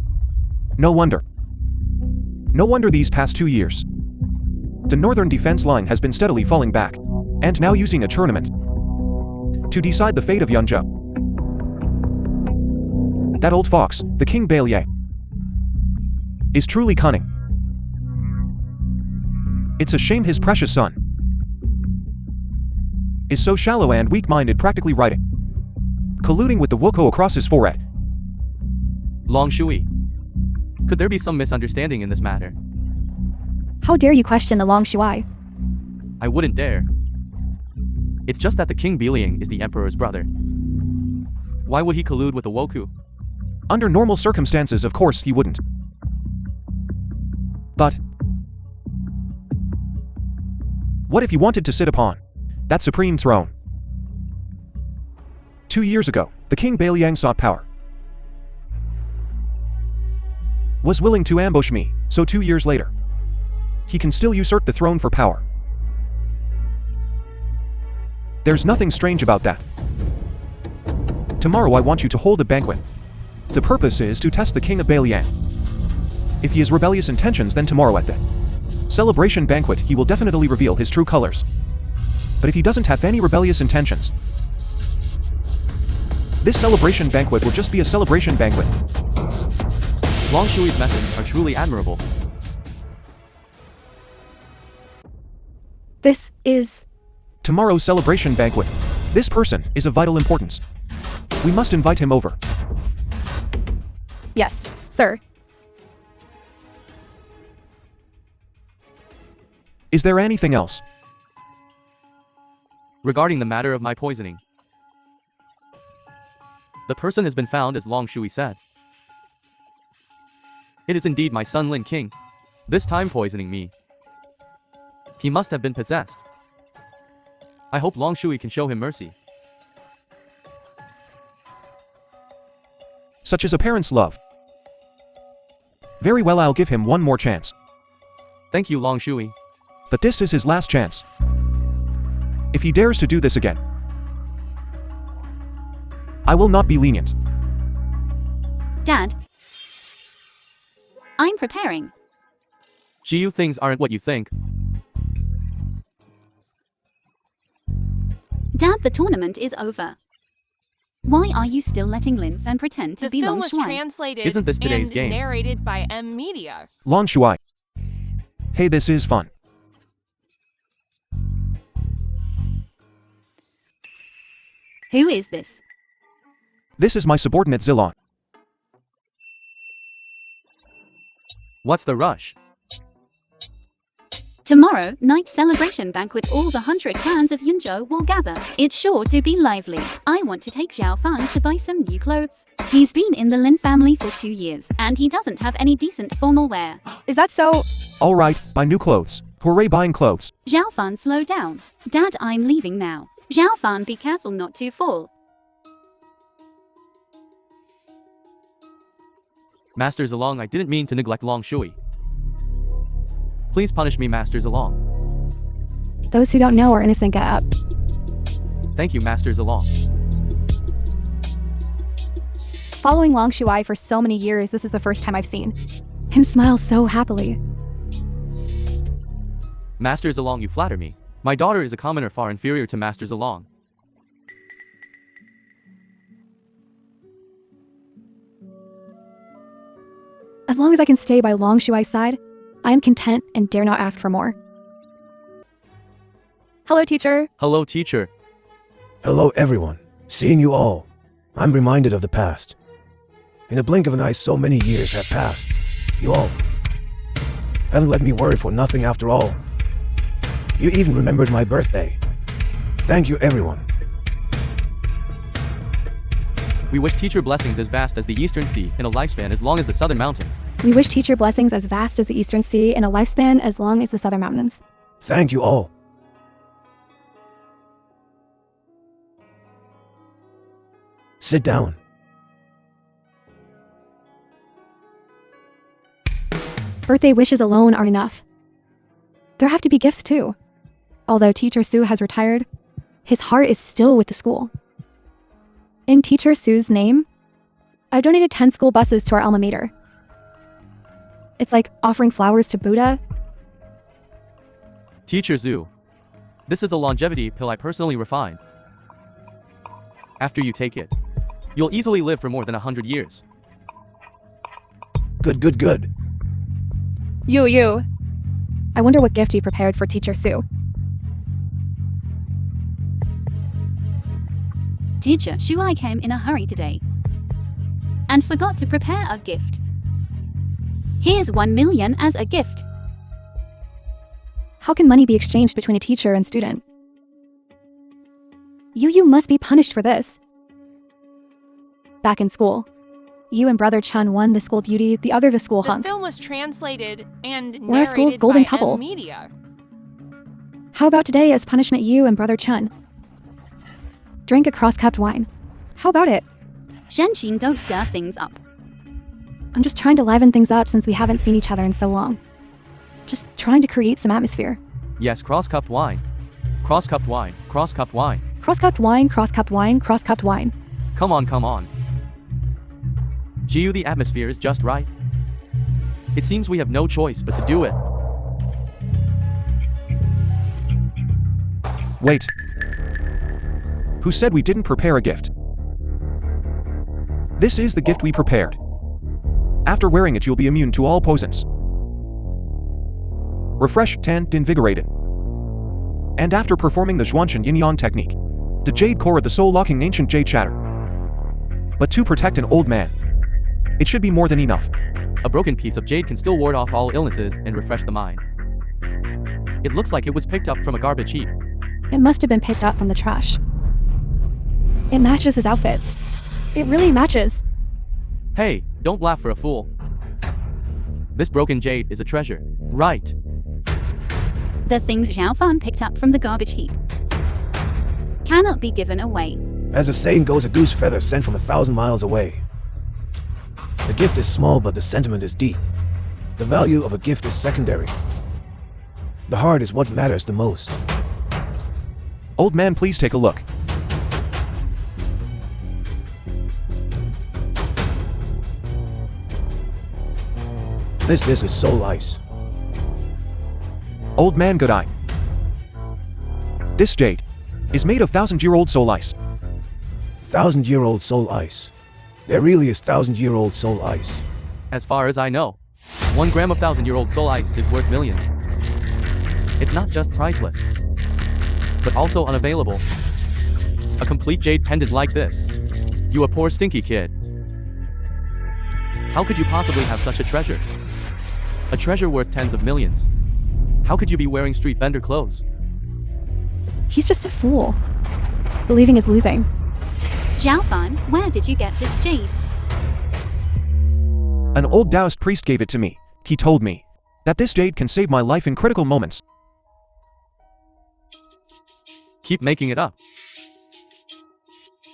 Speaker 1: No wonder. No wonder these past 2 years. The northern defense line has been steadily falling back, and now using a tournament to decide the fate of Yunzhou. That old fox, the King Beiling, is truly cunning. It's a shame his precious son is so shallow and weak-minded, practically writing, colluding with the Woko across his forehead.
Speaker 3: Long Shui, could there be some misunderstanding in this matter?
Speaker 2: How dare you question the Long Shui?
Speaker 3: I wouldn't dare. It's just that the King Beiling is the Emperor's brother. Why would he collude with the Woku?
Speaker 1: Under normal circumstances, of course, he wouldn't. But what if he wanted to sit upon that supreme throne? 2 years ago, the King Beiling sought power. Was willing to ambush me, so 2 years later, he can still usurp the throne for power. There's nothing strange about that. Tomorrow I want you to hold a banquet. The purpose is to test the King of Beiling. If he has rebellious intentions, then tomorrow at the celebration banquet he will definitely reveal his true colors. But if he doesn't have any rebellious intentions, this celebration banquet will just be a celebration banquet.
Speaker 3: Long Shui's methods are truly admirable.
Speaker 2: This is
Speaker 1: Tomorrow's celebration banquet. This person is of vital importance. We must invite him over.
Speaker 2: yes, sir.
Speaker 1: Is there anything else?
Speaker 3: Regarding the matter of my poisoning, the person has been found as Long Shui said. It is indeed my son Lin King, this time poisoning me. He must have been possessed. I hope Long Shui can show him mercy.
Speaker 1: Such is a parent's love. Very well, I'll give him one more chance.
Speaker 3: Thank you, Long Shui.
Speaker 1: But this is his last chance. If he dares to do this again, I will not be lenient.
Speaker 4: Dad, I'm preparing.
Speaker 3: Jiu, things aren't what you think.
Speaker 4: Dad, the tournament is over. Why are you still letting Lin Fan pretend to
Speaker 5: The
Speaker 4: be
Speaker 5: film
Speaker 4: Long
Speaker 5: was
Speaker 4: Shui?
Speaker 5: translated
Speaker 3: Isn't this today's
Speaker 5: and
Speaker 3: game?
Speaker 5: narrated by M Media.
Speaker 1: Long Shui. Hey, this is fun.
Speaker 4: Who is this?
Speaker 1: This is my subordinate Zilon.
Speaker 3: What's the rush?
Speaker 4: Tomorrow, night celebration banquet, all the 100 clans of Yunzhou will gather. It's sure to be lively. I want to take Xiao Fan to buy some new clothes. He's been in the Lin family for 2 years, and he doesn't have any decent formal wear.
Speaker 2: Is that so?
Speaker 1: Alright, buy new clothes. Hooray, buying clothes.
Speaker 4: Xiao Fan, slow down. Dad, I'm leaving now. Xiao Fan, be careful not to fall.
Speaker 3: Master Zilong, I didn't mean to neglect Long Shui. Please punish me, Master Zilong.
Speaker 2: Those who don't know are innocent get up.
Speaker 3: Thank you, Master Zilong.
Speaker 2: Following Long Shui for so many years, this is the first time I've seen him smile so happily.
Speaker 3: Master Zilong, you flatter me. My daughter is a commoner far inferior to Master Zalong.
Speaker 2: As long as I can stay by Long Shuai's side, I am content and dare not ask for more. Hello, teacher.
Speaker 3: Hello, teacher.
Speaker 7: Hello, everyone. Seeing you all, I'm reminded of the past. In a blink of an eye, so many years have passed. You all haven't let me worry for nothing after all. You even remembered my birthday. Thank you, everyone.
Speaker 3: We wish teacher blessings as vast as the Eastern Sea in a lifespan as long as the Southern Mountains.
Speaker 2: We wish teacher blessings as vast as the Eastern Sea in a lifespan as long as the Southern Mountains.
Speaker 7: Thank you all. Sit down.
Speaker 2: Birthday wishes alone aren't enough. There have to be gifts too. Although Teacher Sue has retired, his heart is still with the school. In Teacher Sue's name, I've donated 10 school buses to our alma mater. It's like offering flowers to Buddha.
Speaker 3: Teacher Zhu. This is a longevity pill I personally refined. After you take it, you'll easily live for more than 100 years.
Speaker 7: Good, good, good.
Speaker 2: You. I wonder what gift you prepared for Teacher Sue.
Speaker 4: Teacher Shuai came in a hurry today and forgot to prepare a gift. Here's 1 million as a gift.
Speaker 2: How can money be exchanged between a teacher and student? You must be punished for this. Back in school, you and Brother Chun won the school beauty, the other the school
Speaker 5: The
Speaker 2: hunk.
Speaker 5: film was translated and
Speaker 2: We're a school's
Speaker 5: narrated
Speaker 2: golden
Speaker 5: by
Speaker 2: couple.
Speaker 5: Media.
Speaker 2: How about today as punishment you and Brother Chun drink a cross-cupped wine? How about it?
Speaker 4: Shenqin, don't stir things up.
Speaker 2: I'm just trying to liven things up since we haven't seen each other in so long. Just trying to create some atmosphere.
Speaker 3: Yes, cross-cupped wine. Cross-cupped wine. Cross-cupped wine.
Speaker 2: Cross-cupped wine, cross-cupped wine, cross-cupped wine.
Speaker 3: Come on, come on. Jiu, the atmosphere is just right. It seems we have no choice but to do it.
Speaker 1: Wait. Who said we didn't prepare a gift? This is the gift we prepared. After wearing it, you'll be immune to all poisons. Refreshed, tanned, invigorated. And after performing the Zhuanshan Yin-Yang technique, the Jade core, the soul-locking ancient Jade shatter. But to protect an old man, it should be more than enough.
Speaker 3: A broken piece of jade can still ward off all illnesses and refresh the mind. It looks like it was picked up from a garbage heap.
Speaker 2: It must have been picked up from the trash. It matches his outfit. It really matches.
Speaker 3: Hey, don't laugh for a fool. This broken jade is a treasure, right?
Speaker 4: The things Xiao Fan picked up from the garbage heap cannot be given away.
Speaker 7: As the saying goes, a goose feather sent from 1,000 miles away. The gift is small, but the sentiment is deep. The value of a gift is secondary. The heart is what matters the most.
Speaker 1: Old man, please take a look.
Speaker 7: This is soul ice.
Speaker 1: Old man, good eye. This jade is made of 1,000-year-old soul ice.
Speaker 7: 1,000-year-old soul ice. There really is 1,000-year-old soul ice.
Speaker 3: As far as I know, 1 gram of 1,000-year-old soul ice is worth millions. It's not just priceless, but also unavailable. A complete jade pendant like this. You a poor stinky kid. How could you possibly have such a treasure? A treasure worth tens of millions. How could you be wearing street vendor clothes?
Speaker 2: He's just a fool. Believing is losing.
Speaker 4: Xiao Fan, where did you get this jade?
Speaker 1: An old Taoist priest gave it to me. He told me that this jade can save my life in critical moments.
Speaker 3: Keep making it up.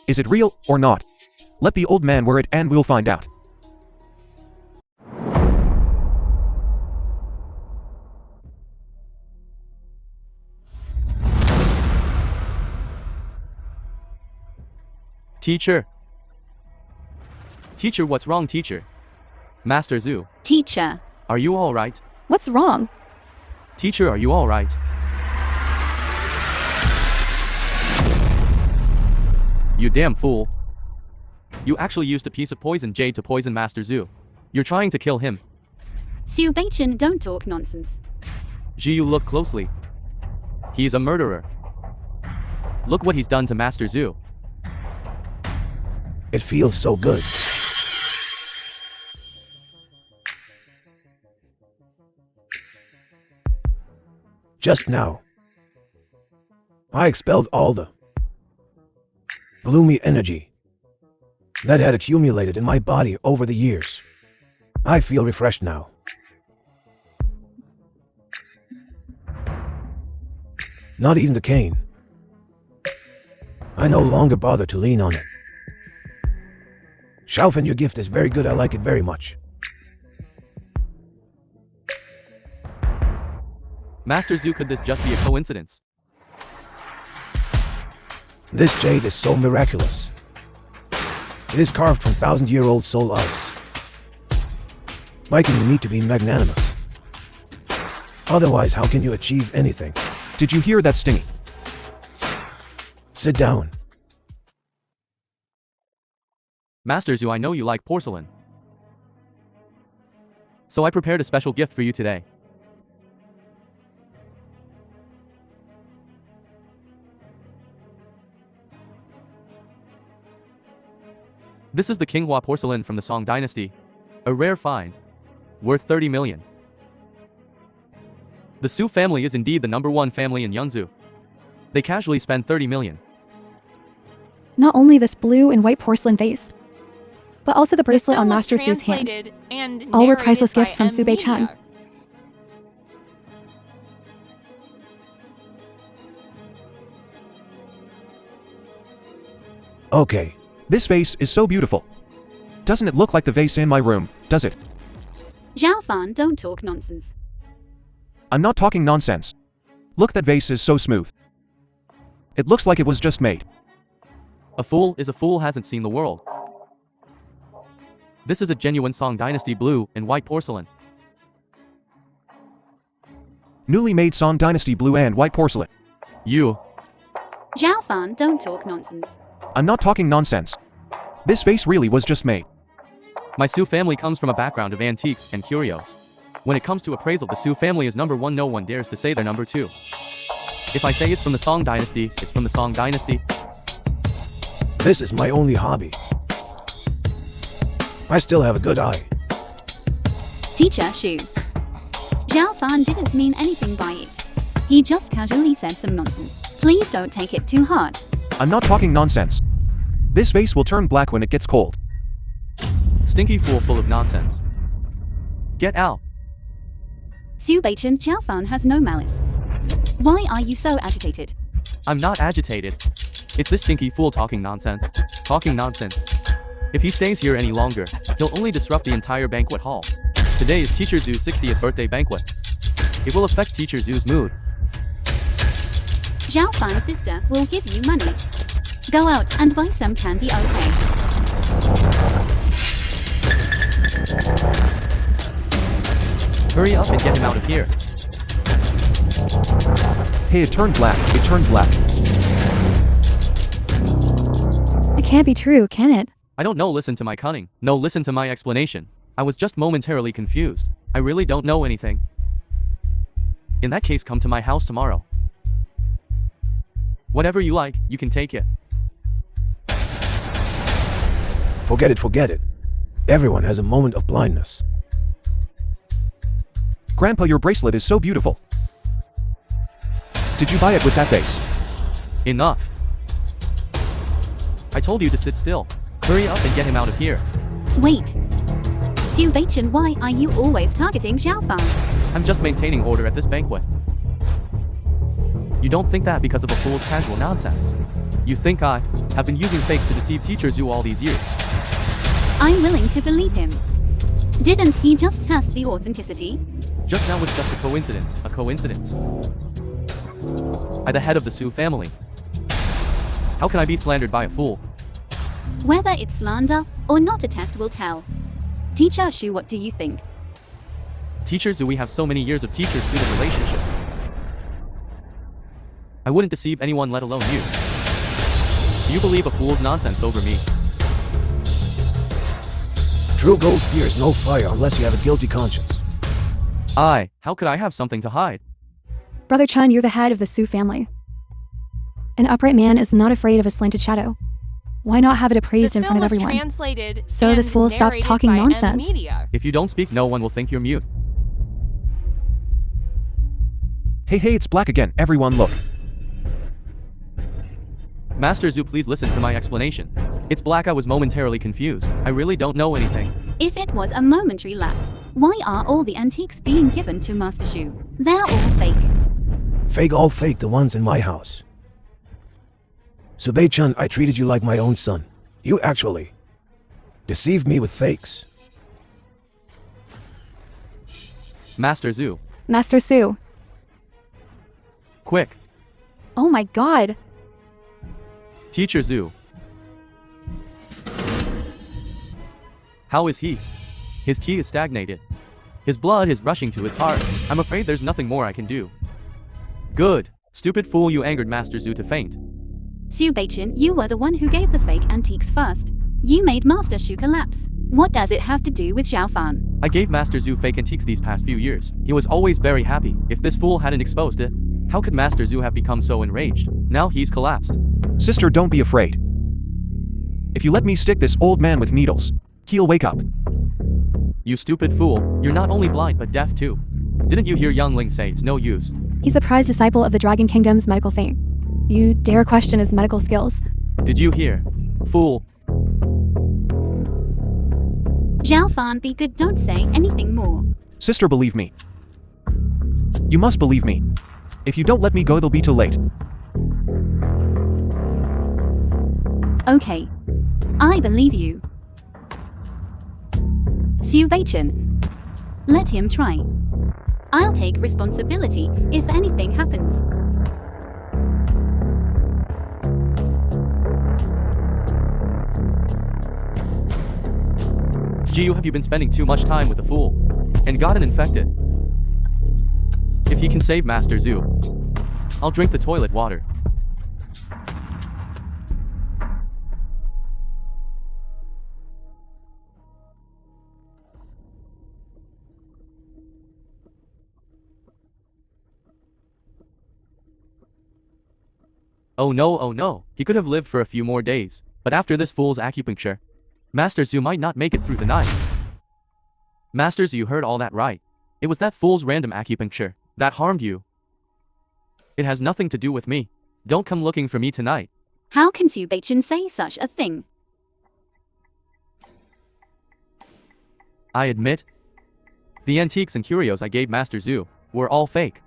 Speaker 1: Is it real or not? Let the old man wear it and we'll find out.
Speaker 3: Teacher. Teacher, what's wrong, teacher? Master Zhu,
Speaker 4: Teacher.
Speaker 3: are you all right?
Speaker 2: What's wrong?
Speaker 3: Teacher, are you all right? You damn fool. You actually used a piece of poison Jade to poison Master Zhu. You're trying to kill him.
Speaker 4: Beichen, don't talk nonsense.
Speaker 3: You look closely. He is a murderer. Look what he's done to Master Zhu.
Speaker 7: It feels so good. Just now, I expelled all the gloomy energy that had accumulated in my body over the years. I feel refreshed now. Not even the cane. I no longer bother to lean on it. Xiaofan, your gift is very good. I like it very much.
Speaker 3: Master Zhu, could this just be a coincidence?
Speaker 7: This jade is so miraculous. It is carved from 1,000-year-old soul ice. Beichen, you need to be magnanimous. Otherwise, how can you achieve anything?
Speaker 1: Did you hear that, Stingy?
Speaker 7: Sit down.
Speaker 3: Master Zhu, I know you like porcelain. So I prepared a special gift for you today. This is the Qinghua porcelain from the Song Dynasty. A rare find. Worth 30 million. The Su family is indeed the #1 family in Yunzhu. They casually spend 30 million.
Speaker 2: Not only this blue and white porcelain vase, but also the bracelet on
Speaker 5: film was
Speaker 2: Master Su's hand.
Speaker 5: translated and
Speaker 2: All were
Speaker 5: narrated
Speaker 2: priceless
Speaker 5: by
Speaker 2: gifts from Su Beichen.
Speaker 5: Media.
Speaker 7: Okay.
Speaker 1: This vase is so beautiful. Doesn't it look like the vase in my room, does it?
Speaker 4: Xiaofan, don't talk nonsense.
Speaker 1: I'm not talking nonsense. Look, that vase is so smooth. It looks like it was just made.
Speaker 3: A fool is a fool hasn't seen the world. This is a genuine Song Dynasty blue and white porcelain.
Speaker 1: Newly made Song Dynasty blue and white porcelain.
Speaker 3: You.
Speaker 4: Xiaofan, don't talk nonsense.
Speaker 1: I'm not talking nonsense. This vase really was just made.
Speaker 3: My Su family comes from a background of antiques and curios. When it comes to appraisal, the Su family is #1. No one dares to say they're #2. If I say it's from the Song Dynasty, it's from the Song Dynasty.
Speaker 7: This is my only hobby. I still have a good eye.
Speaker 4: Teacher Shu. Xiaofan didn't mean anything by it. He just casually said some nonsense. Please don't take it too hard.
Speaker 1: I'm not talking nonsense. This vase will turn black when it gets cold.
Speaker 3: Stinky fool full of nonsense. Get out.
Speaker 4: Su Beichen, Xiaofan has no malice. Why are you so agitated?
Speaker 3: I'm not agitated. It's this stinky fool talking nonsense. Talking nonsense. If he stays here any longer, he'll only disrupt the entire banquet hall. Today is Teacher Zhu's 60th birthday banquet. It will affect Teacher Zhu's mood.
Speaker 4: Xiaofan's sister will give you money. Go out and buy some candy, okay?
Speaker 3: Hurry up and get him out of here.
Speaker 1: Hey, it turned black. It turned black.
Speaker 2: It can't be true, can it?
Speaker 3: I don't know, listen to my cunning. No, listen to my explanation. I was just momentarily confused. I really don't know anything. In that case, come to my house tomorrow. Whatever you like, you can take it.
Speaker 7: Forget it, forget it. Everyone has a moment of blindness.
Speaker 1: Grandpa, your bracelet is so beautiful. Did you buy it with that vase?
Speaker 3: Enough. I told you to sit still. Hurry up and get him out of here.
Speaker 4: Wait. Su Beichen, why are you always targeting Xiaofan?
Speaker 3: I'm just maintaining order at this banquet. You don't think that because of a fool's casual nonsense. You think I have been using fakes to deceive Teacher Zhu all these years.
Speaker 4: I'm willing to believe him. Didn't he just test the authenticity?
Speaker 3: Just now was just a coincidence, a coincidence. I'm the head of the Su family. How can I be slandered by a fool?
Speaker 4: Whether it's slander or not, a test will tell. Teacher Shu, what do you think?
Speaker 3: Teacher Zhu, we have so many years of teacher-student relationship. I wouldn't deceive anyone, let alone you. Do you believe a fool's nonsense over me?
Speaker 7: True gold fears no fire unless you have a guilty conscience.
Speaker 3: How could I have something to hide?
Speaker 2: Brother Chun, you're the head of the Su family. An upright man is not afraid of a slanted shadow. Why not have it appraised
Speaker 5: The
Speaker 2: in front
Speaker 5: film
Speaker 2: of
Speaker 5: was
Speaker 2: everyone?
Speaker 5: translated
Speaker 2: So this
Speaker 5: and
Speaker 2: fool stops
Speaker 5: narrated
Speaker 2: talking
Speaker 5: by
Speaker 2: nonsense.
Speaker 5: media.
Speaker 3: If you don't speak, no one will think you're mute.
Speaker 1: Hey, it's black again. Everyone look.
Speaker 3: Master Zhu, please listen to my explanation. It's black. I was momentarily confused. I really don't know anything.
Speaker 4: If it was a momentary lapse, why are all the antiques being given to Master Shu? They're all fake.
Speaker 7: Fake, all fake, the ones in my house. So Beichen, I treated you like my own son. You actually deceived me with fakes.
Speaker 3: Master Zhu,
Speaker 2: Master Su.
Speaker 3: quick.
Speaker 2: Oh my god.
Speaker 3: Teacher Zhu. How is he? His ki is stagnated. His blood is rushing to his heart. I'm afraid there's nothing more I can do. Good. Stupid fool, you angered Master Zhu to faint.
Speaker 4: Su Beichen, you were the one who gave the fake antiques first. You made Master Shu collapse. What does it have to do with Zhao Fan?
Speaker 3: I gave Master Zhu fake antiques these past few years. He was always very happy. If this fool hadn't exposed it, how could Master Zhu have become so enraged? Now he's collapsed.
Speaker 1: Sister, don't be afraid. If you let me stick this old man with needles, he'll wake up.
Speaker 3: You stupid fool, you're not only blind but deaf too. Didn't you hear Youngling say it's no use?
Speaker 2: He's the prized disciple of the Dragon Kingdom's medical saint. You dare question his medical skills.
Speaker 3: Did you hear? Fool.
Speaker 4: Zhao Fan, be good, don't say anything more.
Speaker 1: Sister, believe me. You must believe me. If you don't let me go, it'll be too late.
Speaker 4: Okay. I believe you. Su Beichen. Let him try. I'll take responsibility if anything happens.
Speaker 3: Jiu, have you been spending too much time with the fool? And gotten infected? If he can save Master Zhu, I'll drink the toilet water. Oh no, he could have lived for a few more days. But after this fool's acupuncture, Master Zhu might not make it through the night. Master Zhu, you heard all that right. It was that fool's random acupuncture that harmed you. It has nothing to do with me. Don't come looking for me tonight.
Speaker 4: How can Su Beichen say such a thing?
Speaker 3: I admit, the antiques and curios I gave Master Zhu were all fake.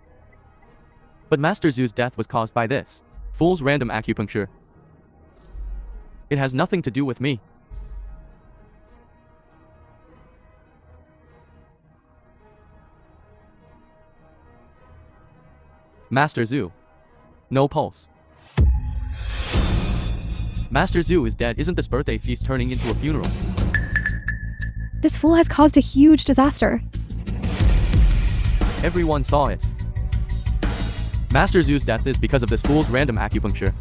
Speaker 3: But Master Zhu's death was caused by this fool's random acupuncture. It has nothing to do with me. Master Zhu. No pulse. Master Zhu is dead. Isn't this birthday feast turning into a funeral?
Speaker 2: This fool has caused a huge disaster.
Speaker 3: Everyone saw it. Master Zhu's death is because of this fool's random acupuncture.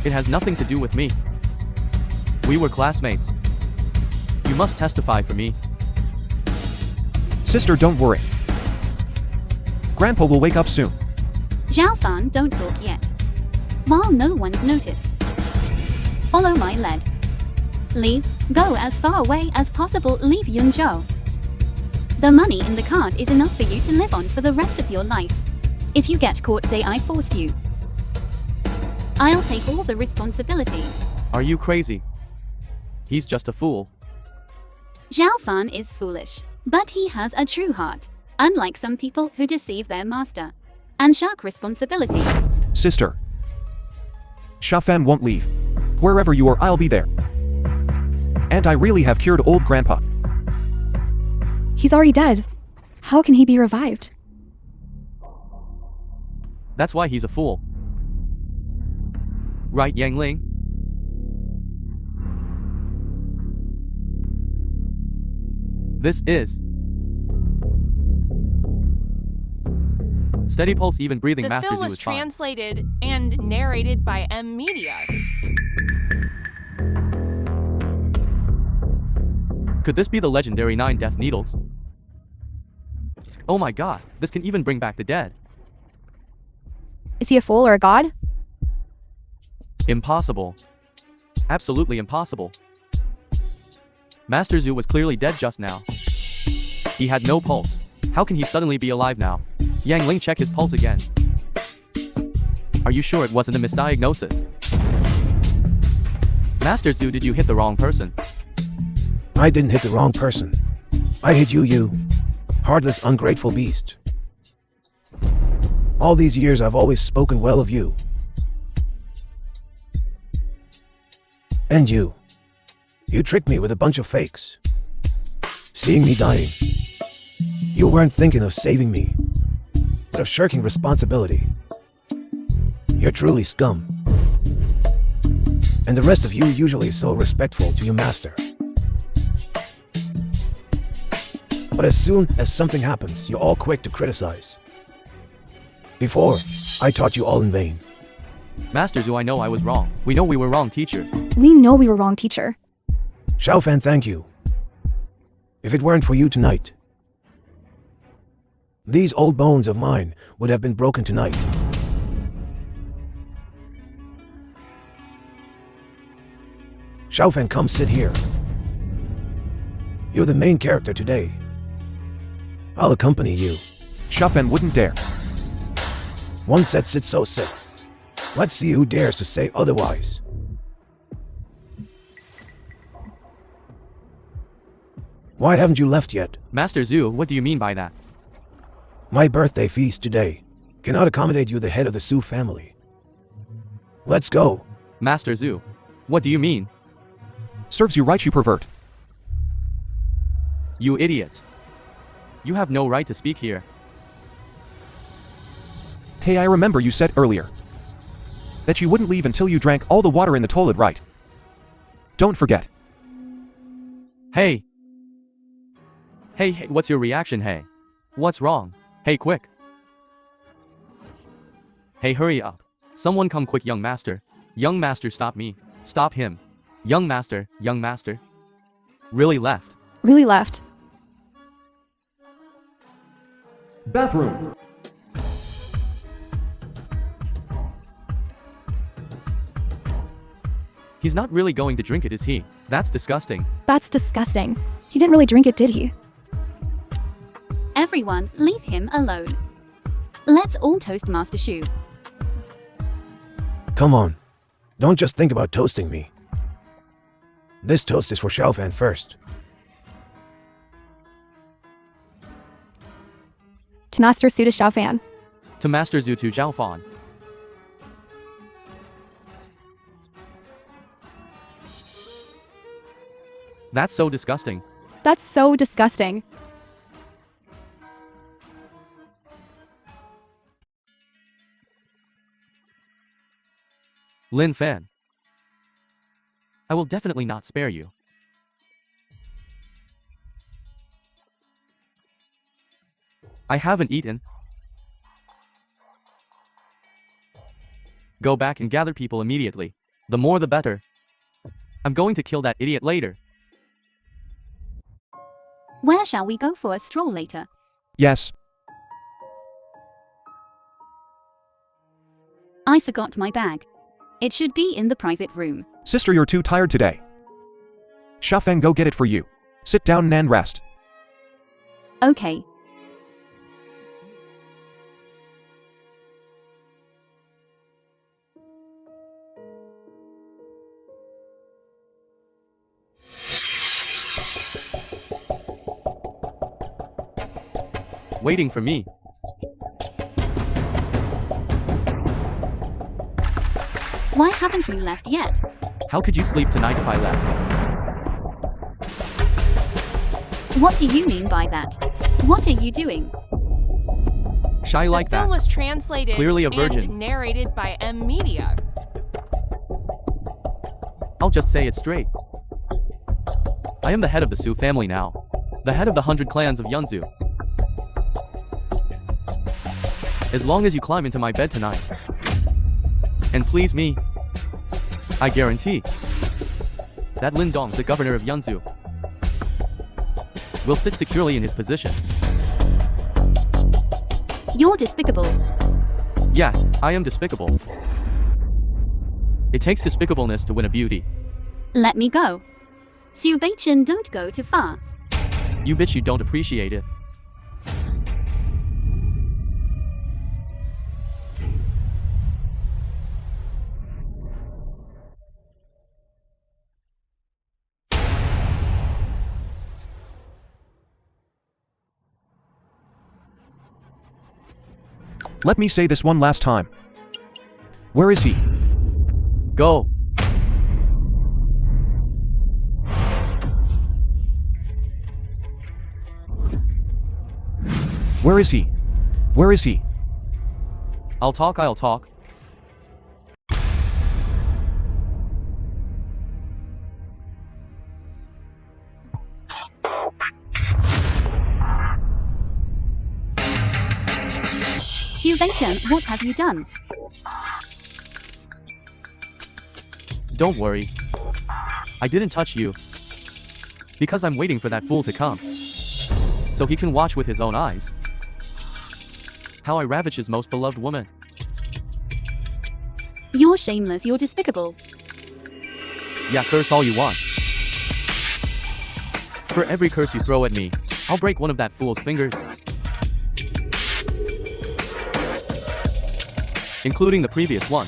Speaker 3: It has nothing to do with me. We were classmates. You must testify for me.
Speaker 1: Sister, don't worry. Grandpa will wake up soon.
Speaker 4: Zhao Fan, don't talk yet. While no one's noticed. Follow my lead. Leave, go as far away as possible, leave Yunzhou. The money in the cart is enough for you to live on for the rest of your life. If you get caught, say I forced you. I'll take all the responsibility.
Speaker 3: Are you crazy? He's just a fool.
Speaker 4: Zhao Fan is foolish, but he has a true heart, unlike some people who deceive their master and shirk responsibility.
Speaker 1: Sister. Shafan won't leave. Wherever you are, I'll be there. And I really have cured old grandpa.
Speaker 2: He's already dead. How can he be revived?
Speaker 3: That's why he's a fool. Right, Yangling? This is Steady pulse, even breathing.
Speaker 5: The
Speaker 3: Master
Speaker 5: film
Speaker 3: Zhu
Speaker 5: was
Speaker 3: is fine.
Speaker 5: translated and narrated by M Media.
Speaker 3: Could this be the legendary 9 death needles? Oh my god, this can even bring back the dead.
Speaker 2: Is he a fool or a god?
Speaker 3: Impossible. Absolutely impossible. Master Zhu was clearly dead just now. He had no pulse. How can he suddenly be alive now? Yang Ling, check his pulse again. Are you sure it wasn't a misdiagnosis? Master Zhu, did you hit the wrong person?
Speaker 7: I didn't hit the wrong person. I hit you heartless, ungrateful beast. All these years I've always spoken well of you. And you tricked me with a bunch of fakes. Seeing me dying. You weren't thinking of saving me, but of shirking responsibility. You're truly scum. And the rest of you usually so respectful to your master. But as soon as something happens, you're all quick to criticize. Before, I taught you all in vain.
Speaker 3: Master Zhu, I know I was wrong. We know we were wrong, teacher.
Speaker 2: We know we were wrong, teacher.
Speaker 7: Xiaofan, thank you. If it weren't for you tonight, these old bones of mine would have been broken tonight. Xiaofan, come sit here. You're the main character today. I'll accompany you.
Speaker 1: Xiaofan wouldn't dare.
Speaker 7: One said sit, so sit. Let's see who dares to say otherwise. Why haven't you left yet?
Speaker 3: Master Zhu, what do you mean by that?
Speaker 7: My birthday feast today cannot accommodate you, the head of the Su family. Let's go.
Speaker 3: Master Zhu, what do you mean?
Speaker 1: Serves you right, you pervert.
Speaker 3: You idiot. You have no right to speak here.
Speaker 1: Hey, I remember you said earlier that you wouldn't leave until you drank all the water in the toilet, right? Don't forget.
Speaker 3: Hey. Hey, what's your reaction, hey? What's wrong? Hey, quick. Hey, hurry up. Someone come quick, young master. Young master, stop me. Stop him. Young master, young master. Really left.
Speaker 2: Really left.
Speaker 1: Bathroom.
Speaker 3: He's not really going to drink it, is he? That's disgusting.
Speaker 2: That's disgusting. He didn't really drink it, did he?
Speaker 4: Everyone, leave him alone. Let's all toast Master Shu.
Speaker 7: Come on. Don't just think about toasting me. This toast is for Xiaofan first.
Speaker 2: To Master Su, to Xiaofan.
Speaker 3: To Master Zhu, to Xiaofan. That's so disgusting.
Speaker 2: That's so disgusting.
Speaker 3: Lin Fan. I will definitely not spare you. I haven't eaten. Go back and gather people immediately. The more the better. I'm going to kill that idiot later.
Speaker 4: Where shall we go for a stroll later?
Speaker 1: Yes.
Speaker 4: I forgot my bag. It should be in the private room.
Speaker 1: Sister, you're too tired today. Xiaofan, go get it for you. Sit down and rest.
Speaker 4: Okay.
Speaker 3: Waiting for me.
Speaker 4: Why haven't you left yet?
Speaker 3: How could you sleep tonight if I left?
Speaker 4: What do you mean by that? What are you doing?
Speaker 3: Shy like
Speaker 5: The film
Speaker 3: that.
Speaker 5: was translated
Speaker 3: Clearly a
Speaker 5: and
Speaker 3: virgin.
Speaker 5: narrated by M Media.
Speaker 3: I'll just say it straight. I am the head of the Su family now. The head of the 100 clans of Yunzu. As long as you climb into my bed tonight and please me, I guarantee that Lin Dong, the governor of Yanzhou, will sit securely in his position.
Speaker 4: You're despicable.
Speaker 3: Yes, I am despicable. It takes despicableness to win a beauty.
Speaker 4: Let me go. Beichen, don't go too far.
Speaker 3: You bitch, you don't appreciate it.
Speaker 1: Let me say this one last time. Where is he?
Speaker 3: Go.
Speaker 1: Where is he? Where is he?
Speaker 3: I'll talk.
Speaker 4: Beichen, what have you done?
Speaker 3: Don't worry. I didn't touch you. Because I'm waiting for that fool to come, so he can watch with his own eyes how I ravage his most beloved woman.
Speaker 4: You're shameless, you're despicable.
Speaker 3: Yeah, curse all you want. For every curse you throw at me, I'll break one of that fool's fingers. Including the previous one.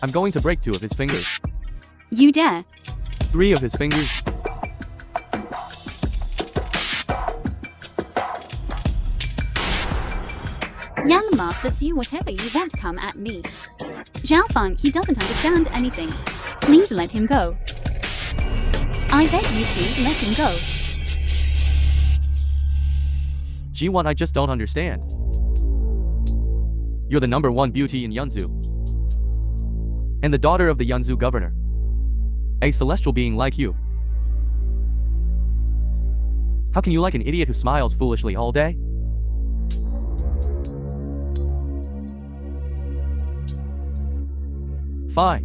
Speaker 3: I'm going to break 2 of his fingers.
Speaker 4: You dare?
Speaker 3: 3 of his fingers.
Speaker 4: Young master, see whatever you want, come at me. Zhao Fang, he doesn't understand anything. Please let him go. I beg you, please let him go.
Speaker 3: G1, I just don't understand. You're the #1 beauty in Yanzhou, and the daughter of the Yanzhou governor. A celestial being like you. How can you like an idiot who smiles foolishly all day? Fine.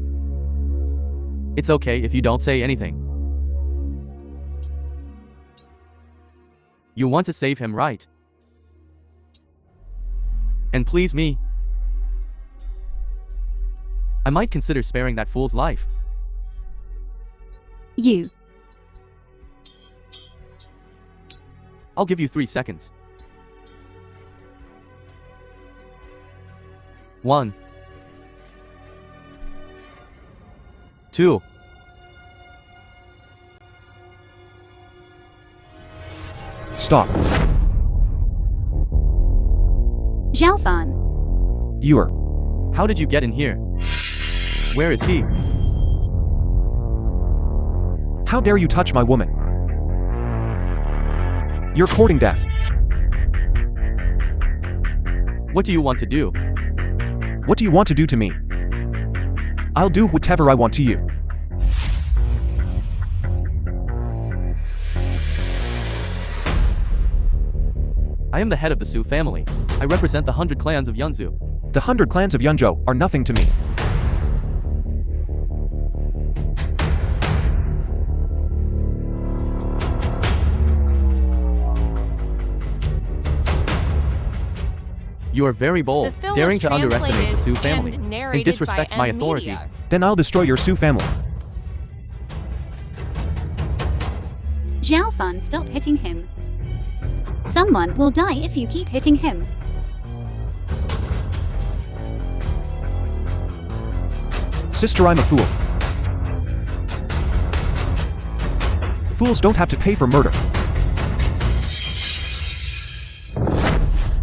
Speaker 3: It's okay if you don't say anything. You want to save him, right? And please me. I might consider sparing that fool's life.
Speaker 4: You.
Speaker 3: I'll give you 3 seconds. 1, 2.
Speaker 1: Stop.
Speaker 4: Zhao Fan.
Speaker 1: You are.
Speaker 3: How did you get in here? Where is he?
Speaker 1: How dare you touch my woman? You're courting death.
Speaker 3: What do you want to do?
Speaker 1: What do you want to do to me? I'll do whatever I want to you.
Speaker 3: I am the head of the Su family. I represent the 100 clans of Yanzhou.
Speaker 1: The 100 clans of Yunzhou are nothing to me.
Speaker 3: You are very bold,
Speaker 5: The film
Speaker 3: daring
Speaker 5: was
Speaker 3: to underestimate the Su
Speaker 5: translated
Speaker 3: family
Speaker 5: and
Speaker 3: and
Speaker 5: narrated
Speaker 3: disrespect
Speaker 5: by
Speaker 3: my
Speaker 5: M
Speaker 3: authority.
Speaker 5: Media.
Speaker 1: Then I'll destroy your Su family.
Speaker 4: Zhao Fan, stop hitting him. Someone will die if you keep hitting him.
Speaker 1: Sister, I'm a fool. Fools don't have to pay for murder.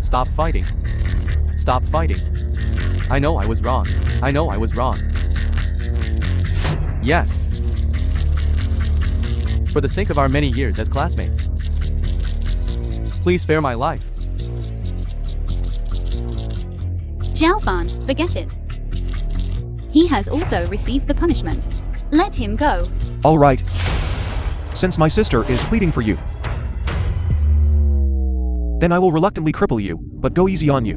Speaker 3: Stop fighting. Stop fighting. I know I was wrong. I know I was wrong. Yes. For the sake of our many years as classmates, please spare my life.
Speaker 4: Zhao Fan, forget it. He has also received the punishment. Let him go.
Speaker 1: All right. Since my sister is pleading for you, Then I will reluctantly cripple you, but go easy on you.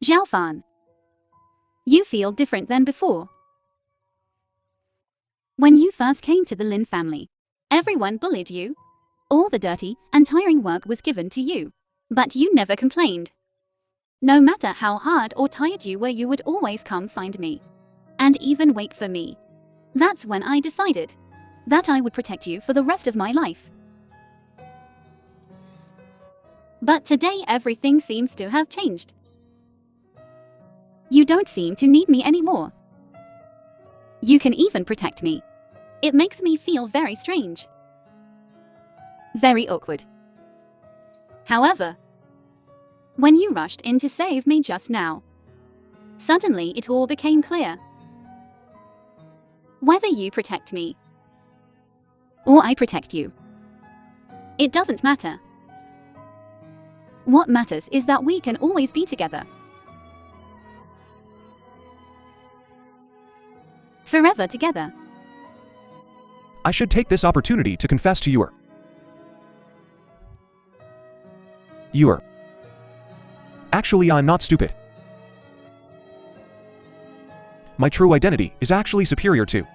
Speaker 4: Xiaofan. You feel different than before. When you first came to the Lin family, everyone bullied you. All the dirty and tiring work was given to you. But you never complained. No matter how hard or tired you were, you would always come find me. And even wait for me. That's when I decided that I would protect you for the rest of my life. But today everything seems to have changed. You don't seem to need me anymore. You can even protect me. It makes me feel very strange. Very awkward. However, when you rushed in to save me just now, suddenly it all became clear. Whether you protect me or I protect you, it doesn't matter. What matters is that we can always be together. Forever together.
Speaker 1: I should take this opportunity to confess to you. Actually, I'm not stupid. My true identity is actually superior to.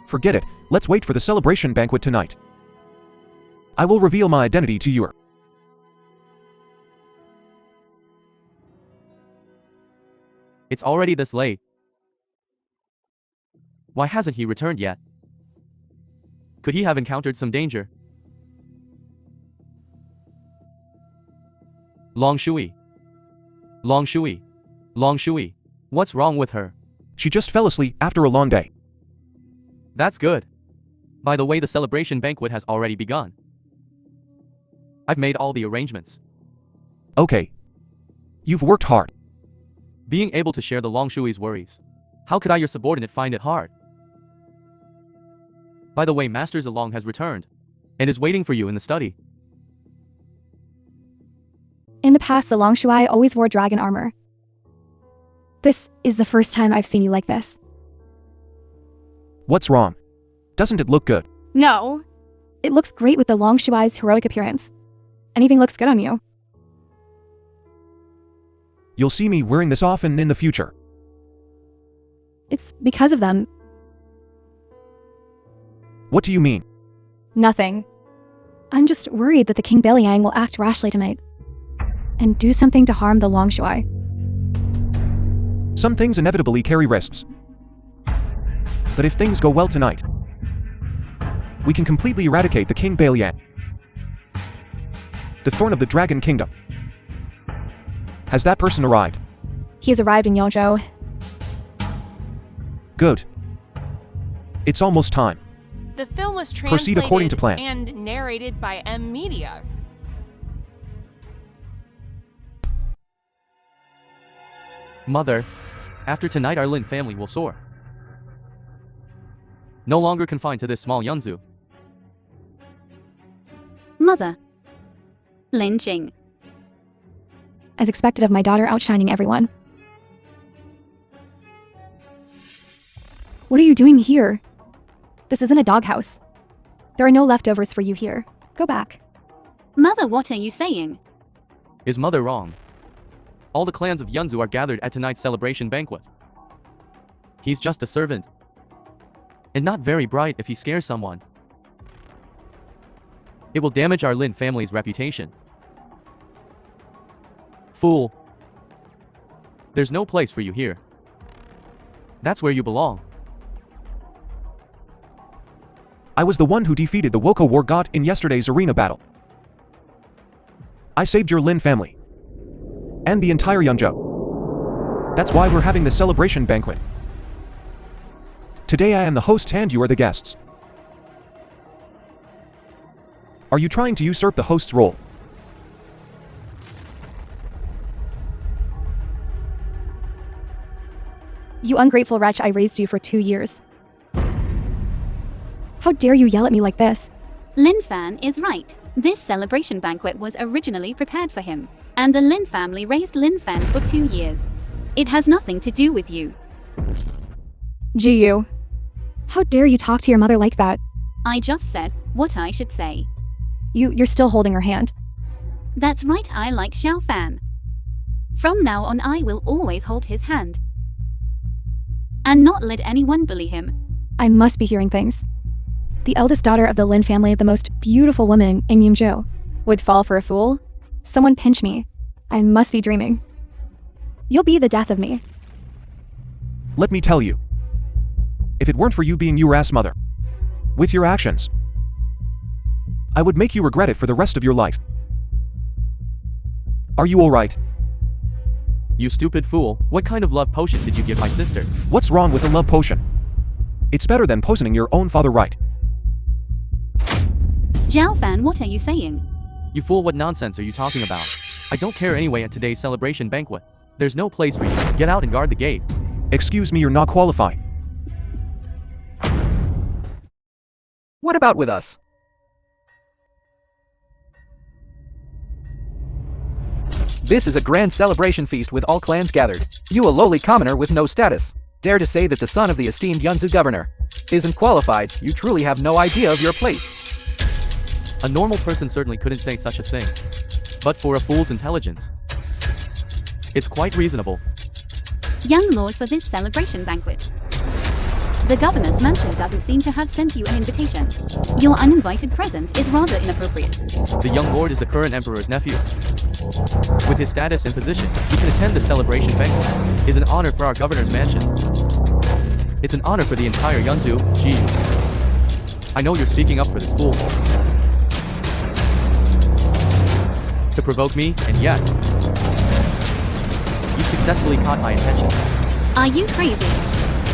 Speaker 1: Forget it, let's wait for the celebration banquet tonight. I will reveal my identity to you.
Speaker 3: It's already this late. Why hasn't he returned yet? Could he have encountered some danger? Long Shui. Long Shui. Long Shui. What's wrong with her?
Speaker 1: She just fell asleep after a long day.
Speaker 3: That's good. By the way, the celebration banquet has already begun. I've made all the arrangements.
Speaker 1: Okay. You've worked hard.
Speaker 3: Being able to share the Long Shui's worries. How could I, your subordinate, find it hard? By the way, Master Zilong has returned and is waiting for you in the study.
Speaker 2: In the past, the Long Shuai always wore dragon armor. This is the first time I've seen you like this.
Speaker 1: What's wrong? Doesn't it look good?
Speaker 2: No. It looks great with the Long Shuai's heroic appearance. Anything looks good on you.
Speaker 1: You'll see me wearing this often in the future.
Speaker 2: It's because of them.
Speaker 1: What do you mean?
Speaker 2: Nothing. I'm just worried that the King Beichen will act rashly tonight and do something to harm the Long Shuai.
Speaker 1: Some things inevitably carry risks. But if things go well tonight, we can completely eradicate the King Beichen, the Thorn of the Dragon Kingdom. Has that person arrived?
Speaker 2: He has arrived in Yozhou.
Speaker 1: Good. It's almost time.
Speaker 5: The film was translated
Speaker 1: Proceed according to plan.
Speaker 5: and narrated by M Media.
Speaker 3: Mother, after tonight our Lin family will soar. No longer confined to this small Yunzu.
Speaker 4: Mother. Lin Jing.
Speaker 2: As expected of my daughter outshining everyone. What are you doing here? This isn't a doghouse. There are no leftovers for you here. Go back.
Speaker 4: Mother, what are you saying?
Speaker 3: Is Mother wrong? All the clans of Yunzu are gathered at tonight's celebration banquet. He's just a servant. And not very bright if he scares someone. It will damage our Lin family's reputation. Fool. There's no place for you here. That's where you belong.
Speaker 1: I was the one who defeated the Woko War God in yesterday's arena battle. I saved your Lin family. And the entire Yunzhou. That's why we're having the celebration banquet. Today I am the host and you are the guests. Are you trying to usurp the host's role?
Speaker 2: You ungrateful wretch, I raised you for 2 years. How dare you yell at me like this?
Speaker 4: Lin Fan is right. This celebration banquet was originally prepared for him, and the Lin family raised Lin Fan for 2 years. It has nothing to do with you.
Speaker 2: GU. How dare you talk to your mother like that?
Speaker 4: I just said what I should say.
Speaker 2: You're still holding her hand.
Speaker 4: That's right, I like Xiao Fan. From now on I will always hold his hand. And not let anyone bully him.
Speaker 2: I must be hearing things. The eldest daughter of the Lin family, the most beautiful woman in Yumzhou, would fall for a fool? Someone pinch me. I must be dreaming. You'll be the death of me.
Speaker 1: Let me tell you. If it weren't for you being your ass mother, with your actions, I would make you regret it for the rest of your life. Are you alright?
Speaker 3: You stupid fool, what kind of love potion did you give my sister?
Speaker 1: What's wrong with a love potion? It's better than poisoning your own father, right?
Speaker 4: Xiao Fan, what are you saying?
Speaker 3: You fool, what nonsense are you talking about? I don't care anyway at today's celebration banquet. There's no place for you. Get out and guard the gate.
Speaker 1: Excuse me, you're not qualified.
Speaker 6: What about with us? This is a grand celebration feast with all clans gathered. You, a lowly commoner with no status, dare to say that the son of the esteemed Yunzu governor isn't qualified. You truly have no idea of your place.
Speaker 3: A normal person certainly couldn't say such a thing. But for a fool's intelligence, it's quite reasonable.
Speaker 4: Young lord, for this celebration banquet, the governor's mansion doesn't seem to have sent you an invitation. Your uninvited presence is rather inappropriate.
Speaker 3: The young lord is the current emperor's nephew. With his status and position, he can attend the celebration banquet. It's an honor for our governor's mansion. It's an honor for the entire Yunzu. Gee. I know you're speaking up for this fool. To provoke me, and yes, you successfully caught my attention.
Speaker 4: Are you crazy?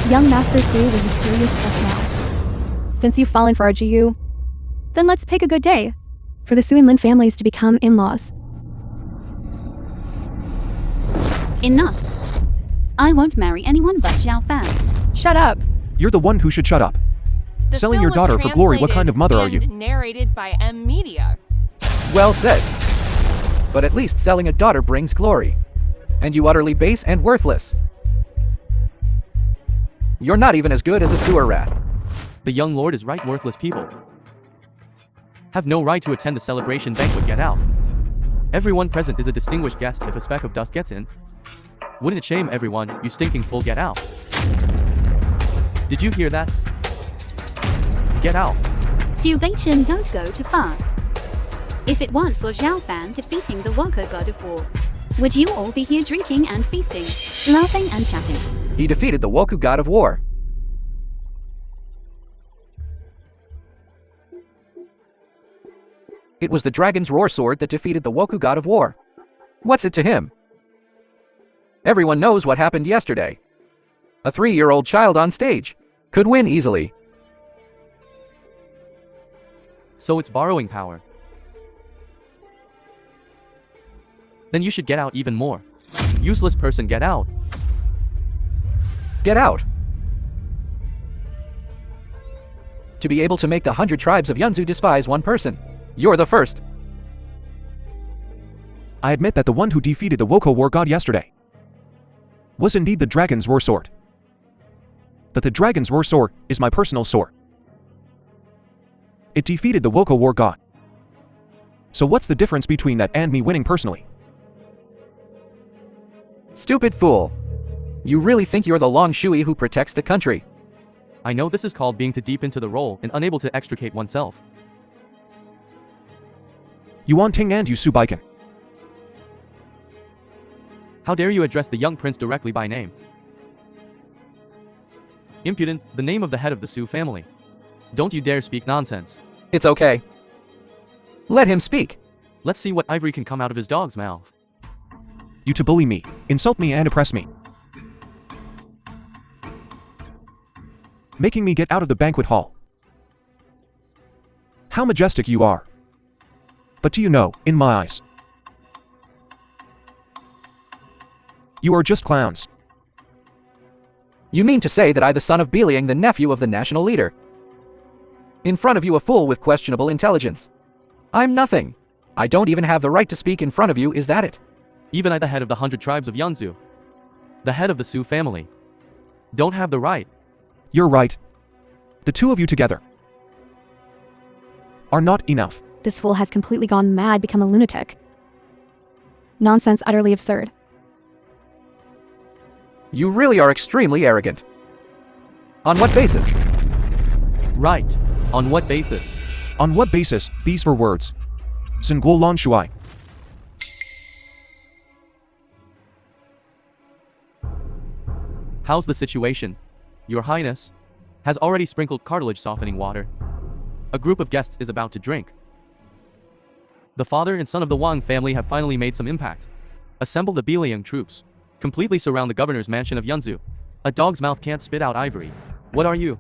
Speaker 2: Young Master Su will be serious just now. Since you've fallen for our GU, then let's pick a good day for the Su and Lin families to become in-laws.
Speaker 4: Enough. I won't marry anyone but Xiao Fan.
Speaker 2: Shut up.
Speaker 1: You're the one who should shut up.
Speaker 5: The
Speaker 1: Selling
Speaker 5: film
Speaker 1: your
Speaker 5: was
Speaker 1: daughter for glory, what kind of mother are you?
Speaker 5: translated and narrated by M Media.
Speaker 6: Well said. But at least selling a daughter brings glory. And you utterly base and worthless. You're not even as good as a sewer rat.
Speaker 3: The young lord is right, worthless people have no right to attend the celebration banquet. Get out. Everyone present is a distinguished guest. If a speck of dust gets in, wouldn't it shame everyone? You stinking fool, get out. Did you hear that? Get out.
Speaker 4: Su Beichen, don't go too far. If it weren't for Xiao Fan defeating the worker god of war, would you all be here drinking and feasting, laughing and chatting?
Speaker 6: He defeated the Woku god of war. It was the dragon's roar sword that defeated the Woku god of war. What's it to him? Everyone knows what happened yesterday. A 3-year-old child on stage could win easily.
Speaker 3: So it's borrowing power. Then you should get out even more. Useless person, get out.
Speaker 6: Get out. To be able to make the 100 tribes of Yunzu despise one person. You're the first.
Speaker 1: I admit that the one who defeated the Woko war god yesterday was indeed the dragon's roar sword. But the dragon's roar sword is my personal sword. It defeated the Woko war god. So what's the difference between that and me winning personally?
Speaker 6: Stupid fool. You really think you're the Long Shui who protects the country?
Speaker 3: I know this is called being too deep into the role and unable to extricate oneself.
Speaker 1: Yuan Ting and you Su Beichen.
Speaker 3: How dare you address the young prince directly by name? Impudent, the name of the head of the Su family. Don't you dare speak nonsense.
Speaker 6: It's okay. Let him speak.
Speaker 3: Let's see what ivory can come out of his dog's mouth.
Speaker 1: You to bully me, insult me and oppress me. Making me get out of the banquet hall. How majestic you are. But do you know, in my eyes, you are just clowns.
Speaker 6: You mean to say that I, the son of Beichen, the nephew of the national leader, In front of you, a fool with questionable intelligence. I'm nothing. I don't even have the right to speak in front of you, is that it?
Speaker 3: Even I, the head of the 100 tribes of Yanzu, the head of the Sioux family, don't have the right.
Speaker 1: You're right. The two of you together are not enough.
Speaker 2: This fool has completely gone mad, become a lunatic. Nonsense, utterly absurd.
Speaker 6: You really are extremely arrogant. On what basis?
Speaker 3: Right. On what basis?
Speaker 1: On what basis? These four words. Zhenguo Lan Shuai.
Speaker 3: How's the situation? Your Highness has already sprinkled cartilage softening water. A group of guests is about to drink. The father and son of the Wang family have finally made some impact. Assemble the Beichen troops. Completely surround the governor's mansion of Yanzu. A dog's mouth can't spit out ivory. What are you?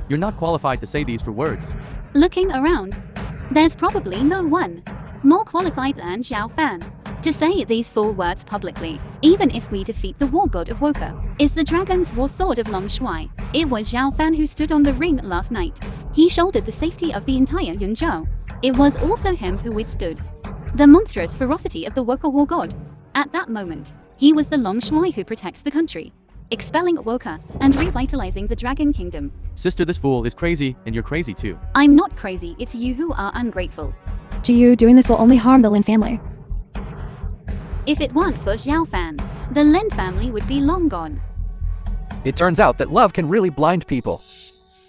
Speaker 3: You're not qualified to say these 4 words.
Speaker 4: Looking around, there's probably no one more qualified than Xiao Fan to say these 4 words publicly. Even if we defeat the war god of Woka, is the dragon's raw sword of Long Shuai. It was Xiao Fan who stood on the ring last night. He shouldered the safety of the entire Yunzhou. It was also him who withstood the monstrous ferocity of the Woka war god. At that moment, he was the Long Shuai who protects the country, expelling Woka and revitalizing the Dragon Kingdom.
Speaker 3: Sister, this fool is crazy, and you're crazy too.
Speaker 4: I'm not crazy, it's you who are ungrateful.
Speaker 2: Jiyu, doing this will only harm the Lin family.
Speaker 4: If it weren't for Xiao Fan, the Lin family would be long gone.
Speaker 6: It turns out that love can really blind people.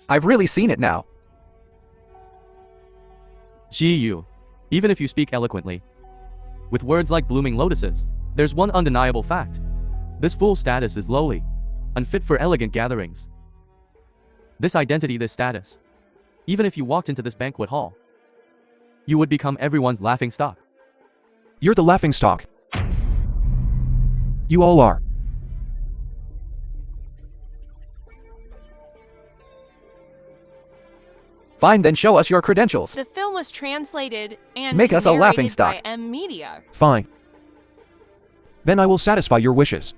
Speaker 6: I've really seen it now.
Speaker 3: Yu, even if you speak eloquently, with words like blooming lotuses, there's one undeniable fact. This fool's status is lowly, unfit for elegant gatherings. This identity, this status, even if you walked into this banquet hall, you would become everyone's laughing stock.
Speaker 1: You're the laughing stock. You all are.
Speaker 6: Fine, then show us your credentials.
Speaker 5: The film was translated and
Speaker 6: Make us a
Speaker 5: narrated
Speaker 6: laughingstock.
Speaker 5: by M Media.
Speaker 1: Fine. Then I will satisfy your wishes.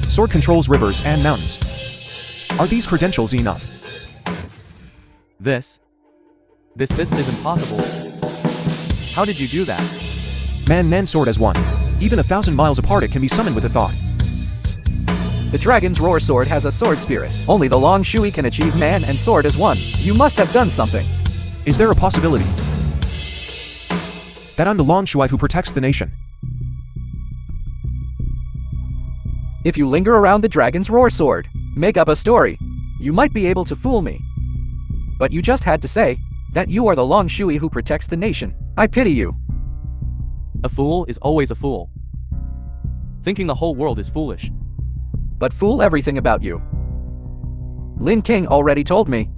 Speaker 1: Sword controls rivers and mountains. Are these credentials enough?
Speaker 3: This is impossible. How did you do that?
Speaker 1: Man sword as one. Even 1,000 miles apart it can be summoned with a thought.
Speaker 6: The dragon's roar sword has a sword spirit. Only the Long Shui can achieve man and sword as one. You must have done something.
Speaker 1: Is there a possibility that I'm the Long Shuai who protects the nation?
Speaker 6: If you linger around the dragon's roar sword, make up a story, you might be able to fool me. But you just had to say that you are the Long Shui who protects the nation. I pity you.
Speaker 3: A fool is always a fool. Thinking the whole world is foolish.
Speaker 6: But fool everything about you. Lin King already told me.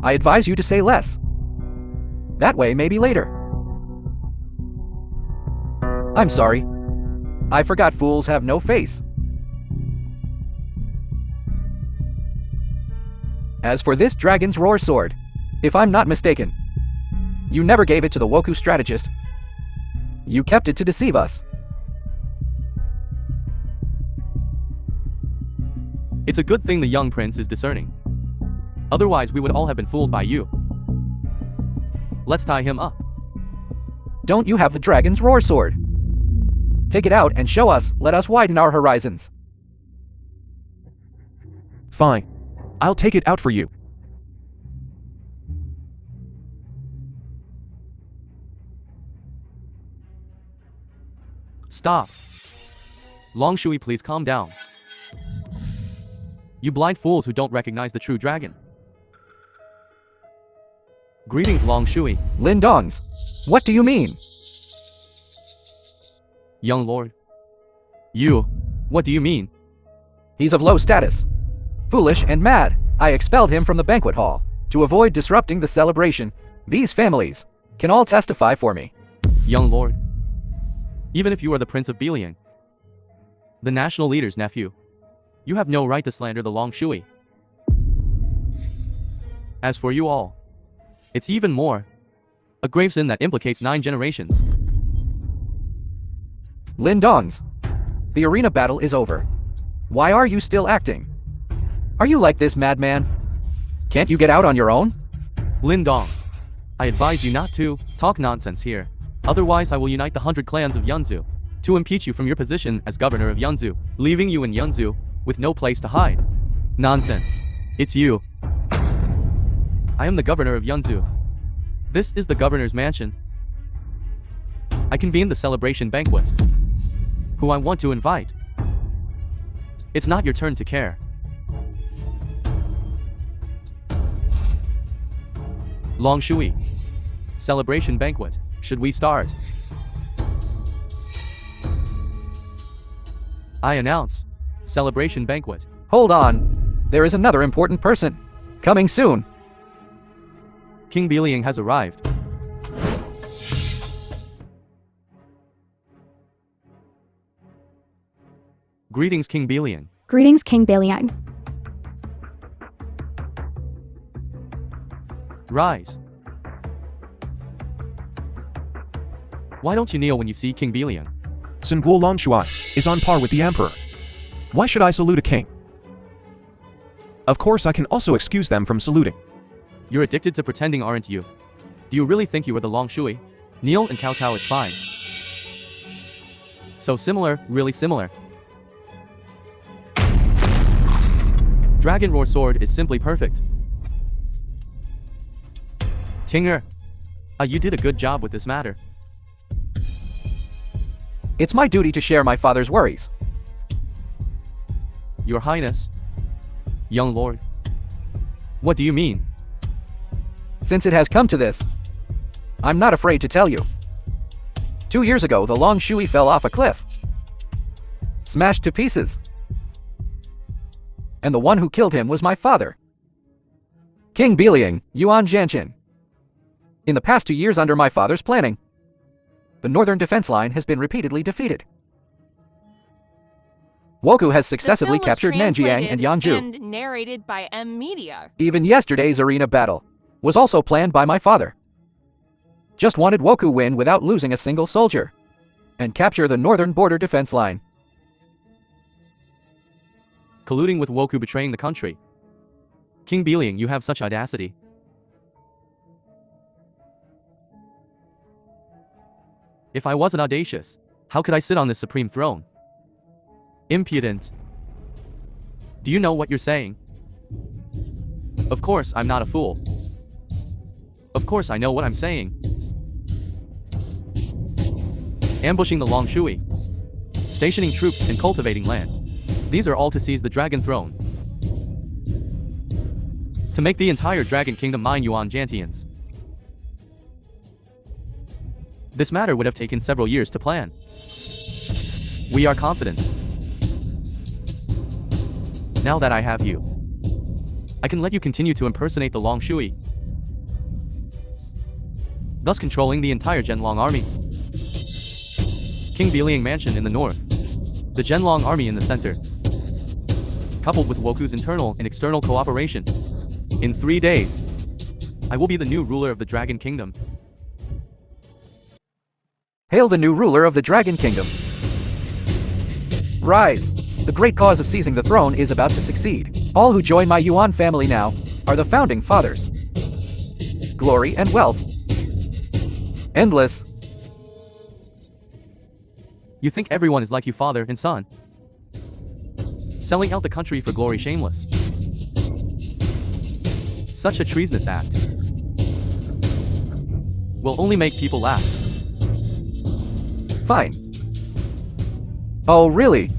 Speaker 6: I advise you to say less. That way, maybe later. I'm sorry. I forgot fools have no face. As for this dragon's roar sword, if I'm not mistaken, you never gave it to the Woku strategist. You kept it to deceive us.
Speaker 3: It's a good thing the young prince is discerning. Otherwise, we would all have been fooled by you. Let's tie him up.
Speaker 6: Don't you have the dragon's roar sword? Take it out and show us, let us widen our horizons.
Speaker 1: Fine. I'll take it out for you.
Speaker 3: Stop. Long Shui, please calm down. You blind fools who don't recognize the true dragon. Greetings, Long Shui.
Speaker 6: Lin Dongs, what do you mean?
Speaker 3: Young lord. You, what do you mean?
Speaker 6: He's of low status. Foolish and mad. I expelled him from the banquet hall to avoid disrupting the celebration. These families can all testify for me.
Speaker 3: Young lord. Even if you are the Prince of Beichen, the national leader's nephew, you have no right to slander the Long Shui. As for you all, it's even more. A grave sin that implicates 9 generations.
Speaker 6: Lindongs. The arena battle is over. Why are you still acting? Are you like this madman? Can't you get out on your own?
Speaker 3: Lindongs, I advise you not to talk nonsense here. Otherwise I will unite the 100 clans of Yunzu to impeach you from your position as governor of Yunzu, leaving you in Yunzu with no place to hide. Nonsense. It's you. I am the governor of Yunzu. This is the governor's mansion. I convene the celebration banquet. Who I want to invite. It's not your turn to care. Long Shui. Celebration banquet. Should we start? I announce. Celebration banquet.
Speaker 6: Hold on. There is another important person. Coming soon.
Speaker 3: King Beichen has arrived. Greetings, King Beichen.
Speaker 2: Greetings, King Beichen.
Speaker 3: Rise. Why don't you kneel when you see King Beichen?
Speaker 1: Sun Guo Lan Shuai is on par with the emperor. Why should I salute a king? Of course I can also excuse them from saluting.
Speaker 3: You're addicted to pretending, aren't you? Do you really think you are the Long Shui? Kneel and kowtow, it's fine. So similar, really similar. Dragon Roar Sword is simply perfect. Tinger, you did a good job with this matter.
Speaker 6: It's my duty to share my father's worries.
Speaker 3: Your Highness. Young Lord. What do you mean?
Speaker 6: Since it has come to this, I'm not afraid to tell you. 2 years ago, the Long Shui fell off a cliff. Smashed to pieces. And the one who killed him was my father. King Beichen, Yuan Ting. In the past 2 years under my father's planning, the northern defense line has been repeatedly defeated. Woku has successively captured Nanjiang and Yangzhou.
Speaker 5: And narrated by M Media.
Speaker 6: Even yesterday's arena battle was also planned by my father. Just wanted Woku win without losing a single soldier, and capture the northern border defense line.
Speaker 3: Colluding with Woku betraying the country. King Beichen, you have such audacity. If I wasn't audacious, how could I sit on this supreme throne? Impudent. Do you know what you're saying? Of course, I'm not a fool. Of course, I know what I'm saying. Ambushing the Long Shui. Stationing troops and cultivating land. These are all to seize the Dragon Throne. To make the entire Dragon Kingdom mine Yuan Jantians. This matter would have taken several years to plan. We are confident. Now that I have you, I can let you continue to impersonate the Long Shui, thus controlling the entire Zhenlong army. King Beichen Mansion in the north, the Zhenlong army in the center, coupled with Woku's internal and external cooperation. In 3 days, I will be the new ruler of the Dragon Kingdom.
Speaker 6: Hail the new ruler of the Dragon Kingdom. Rise. The great cause of seizing the throne is about to succeed. All who join my Yuan family now are the founding fathers. Glory and wealth. Endless.
Speaker 3: You think everyone is like you, father and son? Selling out the country for glory, shameless. Such a treasonous act will only make people laugh.
Speaker 6: Fine. Oh, really?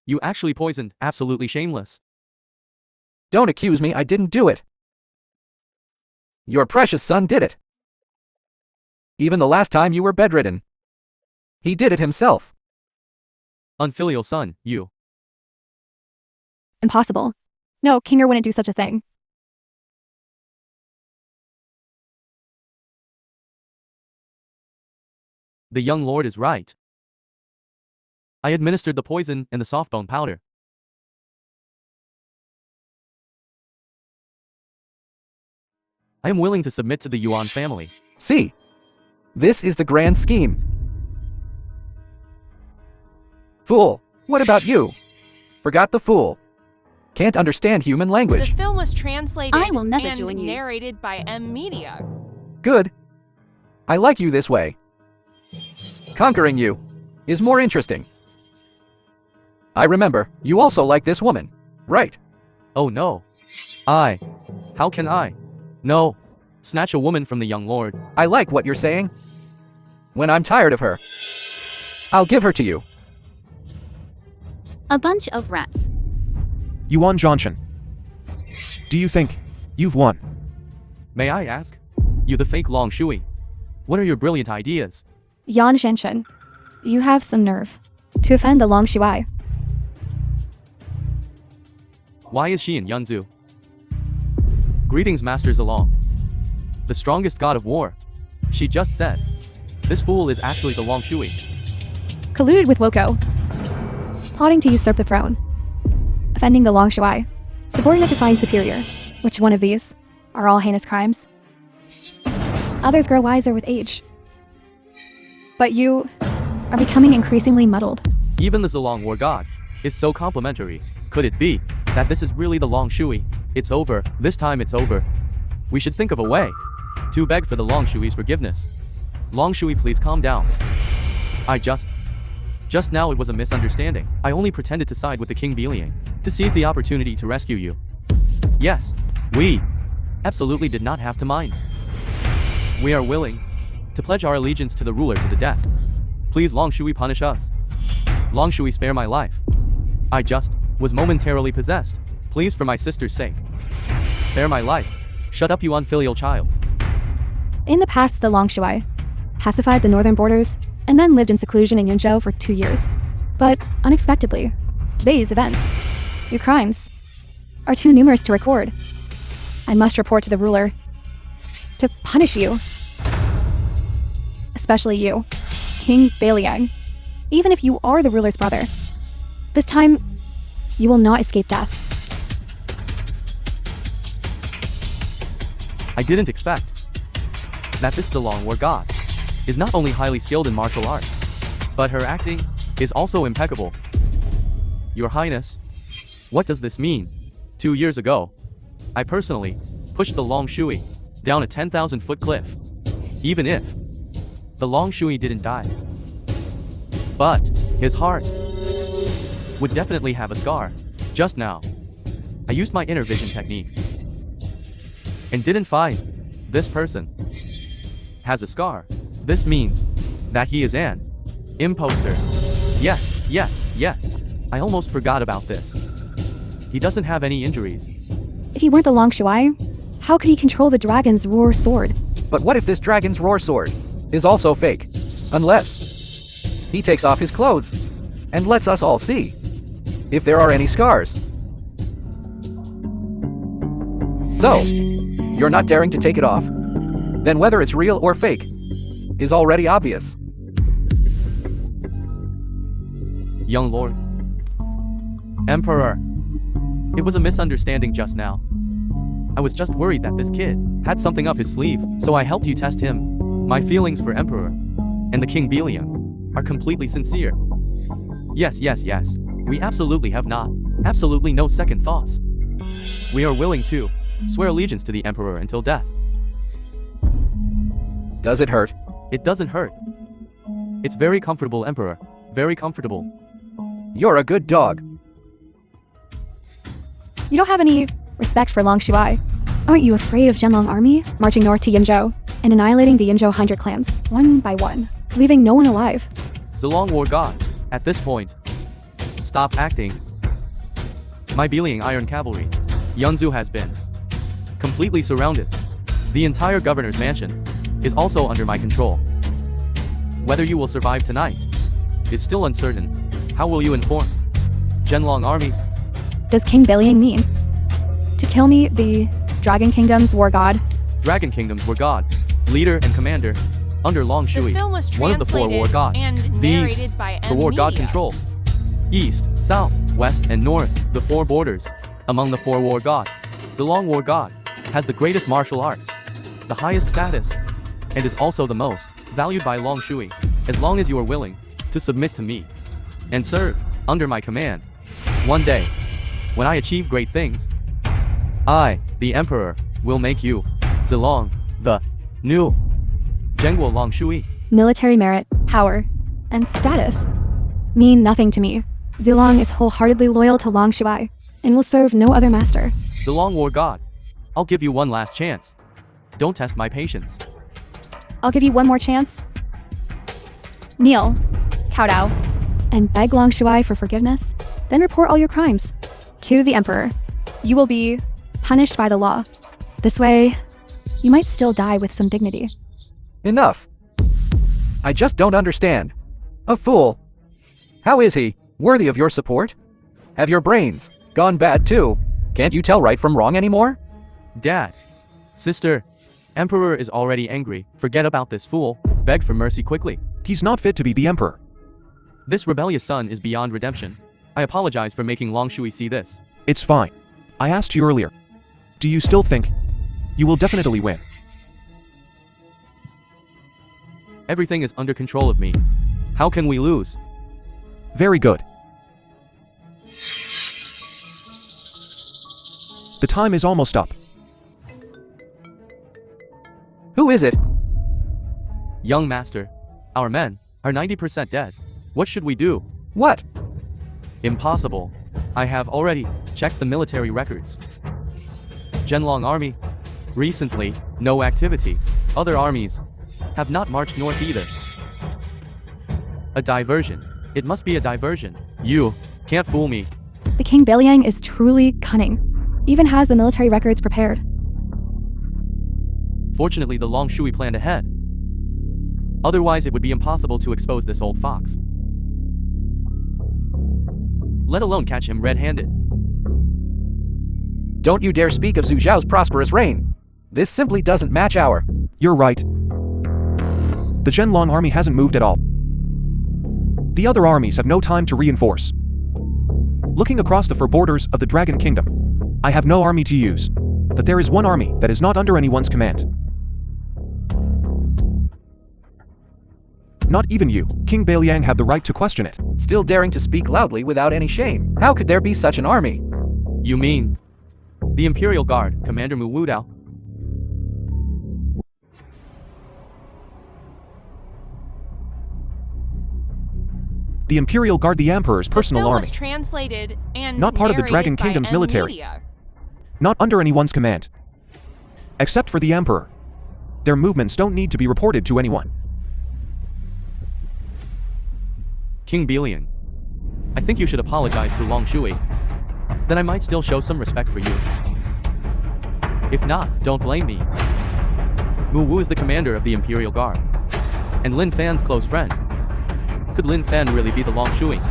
Speaker 3: You actually poisoned, absolutely shameless.
Speaker 6: Don't accuse me, I didn't do it. Your precious son did it. Even the last time you were bedridden. He did it himself.
Speaker 3: Unfilial son, you.
Speaker 2: Impossible. No, Kinger wouldn't do such a thing.
Speaker 3: The young lord is right. I administered the poison and the soft bone powder. I am willing to submit to the Yuan family.
Speaker 6: See, this is the grand scheme. Fool, what about you? Forgot the fool. Can't understand human
Speaker 5: The
Speaker 6: language.
Speaker 5: film was translated
Speaker 4: I will never
Speaker 5: and
Speaker 4: join you.
Speaker 5: narrated by M Media.
Speaker 6: Good. I like you this way. Conquering you is more interesting. I remember, you also like this woman, right?
Speaker 3: Oh no. How can I? No. Snatch a woman from the young lord.
Speaker 6: I like what you're saying. When I'm tired of her, I'll give her to you.
Speaker 4: A bunch of rats.
Speaker 1: Yuan Johnson. Do you think you've won?
Speaker 3: May I ask? You the fake Long Shui. What are your brilliant ideas?
Speaker 2: Yan Shenshen, you have some nerve to offend the Long Shui.
Speaker 3: Why is she in Yunzu? Greetings, Masters Along. The strongest god of war. She just said. This fool is actually the Long Shui.
Speaker 2: Colluded with Woko, plotting to usurp the throne, offending the Long Shui, subordinate defying superior. Which one of these are all heinous crimes? Others grow wiser with age. But you are becoming increasingly muddled.
Speaker 3: Even the Zolong war god is so complimentary. Could it be that this is really the Long Shui? It's over. This time it's over. We should think of a way to beg for the Long Shui's forgiveness. Long Shui, please calm down. Just now it was a misunderstanding. I only pretended to side with the King Beichen to seize the opportunity to rescue you. Yes, we absolutely did not have to minds. We are willing to pledge our allegiance to the ruler to the death. Please, Long Shui, punish us. Long Shui, spare my life. I just was momentarily possessed. Please, for my sister's sake, spare my life. Shut up, you unfilial child.
Speaker 2: In the past, the Long Shui pacified the northern borders and then lived in seclusion in Yunzhou for 2 years. But unexpectedly, today's events, your crimes, are too numerous to record. I must report to the ruler to punish you. Especially you, King Beichen. Even if you are the ruler's brother, this time, you will not escape death.
Speaker 3: I didn't expect that this Zolong war god is not only highly skilled in martial arts, but her acting is also impeccable. Your Highness, what does this mean? 2 years ago, I personally pushed the Long Shui down a 10,000-foot cliff. Even if the Long Shui didn't die, but his heart would definitely have a scar. Just now, I used my inner vision technique and didn't find this person has a scar. This means that he is an imposter. Yes. I almost forgot about this. He doesn't have any injuries.
Speaker 2: If he weren't the Long Shui, how could he control the dragon's roar sword?
Speaker 6: But what if this dragon's roar sword is also fake? Unless he takes off his clothes and lets us all see if there are any scars. So, you're not daring to take it off? Then whether it's real or fake is already obvious.
Speaker 3: Young Lord. Emperor. It was a misunderstanding just now. I was just worried that this kid had something up his sleeve, so I helped you test him. My feelings for Emperor and the King Beichen are completely sincere. Yes. We absolutely have absolutely no second thoughts. We are willing to swear allegiance to the Emperor until death.
Speaker 6: Does it hurt?
Speaker 3: It doesn't hurt. It's very comfortable, Emperor. Very comfortable.
Speaker 6: You're a good dog.
Speaker 2: You don't have any respect for Long Shui. Aren't you afraid of Zhenlong army marching north to Yunzhou and annihilating the Yunzhou 100 clans, one by one, leaving no one alive?
Speaker 3: Zolong war god, at this point, stop acting. My Beichen Iron Cavalry, Yunzhou has been completely surrounded. The entire governor's mansion is also under my control. Whether you will survive tonight is still uncertain. How will you inform Zhenlong army?
Speaker 2: Does King Beichen mean to kill me, the Dragon Kingdom's war god?
Speaker 3: Dragon Kingdom's war god, leader and commander, under Long
Speaker 5: The
Speaker 3: Shui,
Speaker 5: film was
Speaker 3: one of the four war
Speaker 5: translated
Speaker 3: gods.
Speaker 5: and
Speaker 3: These,
Speaker 5: narrated by
Speaker 3: the war god
Speaker 5: Media.
Speaker 3: control. East, South, West, and North, the four borders. Among the four war god, Zilong war god has the greatest martial arts, the highest status, and is also the most valued by Long Shui, as long as you are willing to submit to me and serve under my command. One day, when I achieve great things, I, the Emperor, will make you, Zilong, the new Zhenguo Long Shui.
Speaker 2: Military merit, power, and status mean nothing to me. Zilong is wholeheartedly loyal to Long Shui and will serve no other master.
Speaker 3: Zilong war god, I'll give you one last chance. Don't test my patience.
Speaker 2: I'll give you one more chance. Kneel, kowtow, and beg Long Shui for forgiveness. Then report all your crimes to the Emperor. You will be punished by the law. This way, you might still die with some dignity.
Speaker 6: Enough. I just don't understand. A fool. How is he? Worthy of your support? Have your brains gone bad too? Can't you tell right from wrong anymore?
Speaker 3: Dad, sister, Emperor is already angry. Forget about this fool. Beg for mercy quickly.
Speaker 1: He's not fit to be the emperor.
Speaker 3: This rebellious son is beyond redemption. I apologize for making Long Shui see this.
Speaker 1: It's fine. I asked you earlier. Do you still think you will definitely win?
Speaker 3: Everything is under control of me. How can we lose?
Speaker 1: Very good. The time is almost up.
Speaker 6: Who is it?
Speaker 3: Young master, our men are 90% dead. What should we do?
Speaker 6: What?
Speaker 3: Impossible. I have already checked the military records. Zhenlong army, recently, no activity. Other armies have not marched north either. A diversion. It must be a diversion. You can't fool me.
Speaker 2: The King Beichen is truly cunning. Even has the military records prepared.
Speaker 3: Fortunately, the Long Shui planned ahead. Otherwise, it would be impossible to expose this old fox. Let alone catch him red-handed.
Speaker 6: Don't you dare speak of Zhu Zhao's prosperous reign. This simply doesn't match our...
Speaker 1: You're right. The Zhenlong army hasn't moved at all. The other armies have no time to reinforce. Looking across the four borders of the Dragon Kingdom, I have no army to use. But there is one army that is not under anyone's command. Not even you, King Beichen, have the right to question it.
Speaker 6: Still daring to speak loudly without any shame. How could there be such an army?
Speaker 3: You mean the Imperial Guard, Commander Mu Wudao?
Speaker 1: The Imperial Guard, the Emperor's personal
Speaker 5: The film
Speaker 1: army.
Speaker 5: was translated and
Speaker 1: Not part of the
Speaker 5: narrated
Speaker 1: Dragon
Speaker 5: by
Speaker 1: Kingdom's military.
Speaker 5: Media.
Speaker 1: Not under anyone's command. Except for the Emperor. Their movements don't need to be reported to anyone.
Speaker 3: King Beichen, I think you should apologize to Long Shui. Then I might still show some respect for you. If not, don't blame me. Mu Wu is the commander of the Imperial Guard, and Lin Fan's close friend. Could Lin Fan really be the Long Shui?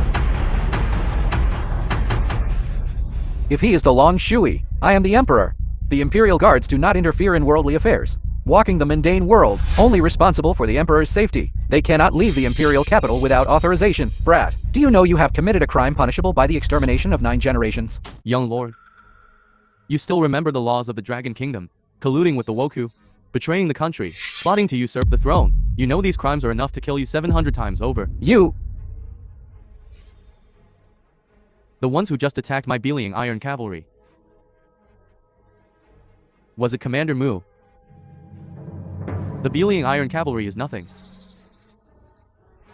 Speaker 6: If he is the Long Shui, I am the Emperor. The Imperial Guards do not interfere in worldly affairs, walking the mundane world, only responsible for the Emperor's safety. They cannot leave the Imperial capital without authorization. Brat, do you know you have committed a crime punishable by the extermination of 9 generations?
Speaker 3: Young lord, you still remember the laws of the Dragon Kingdom, colluding with the Woku, betraying the country, plotting to usurp the throne. You know these crimes are enough to kill you 700 times over.
Speaker 6: You...
Speaker 3: The ones who just attacked my Beichen Iron Cavalry. Was it Commander Mu? The Beichen Iron Cavalry is nothing.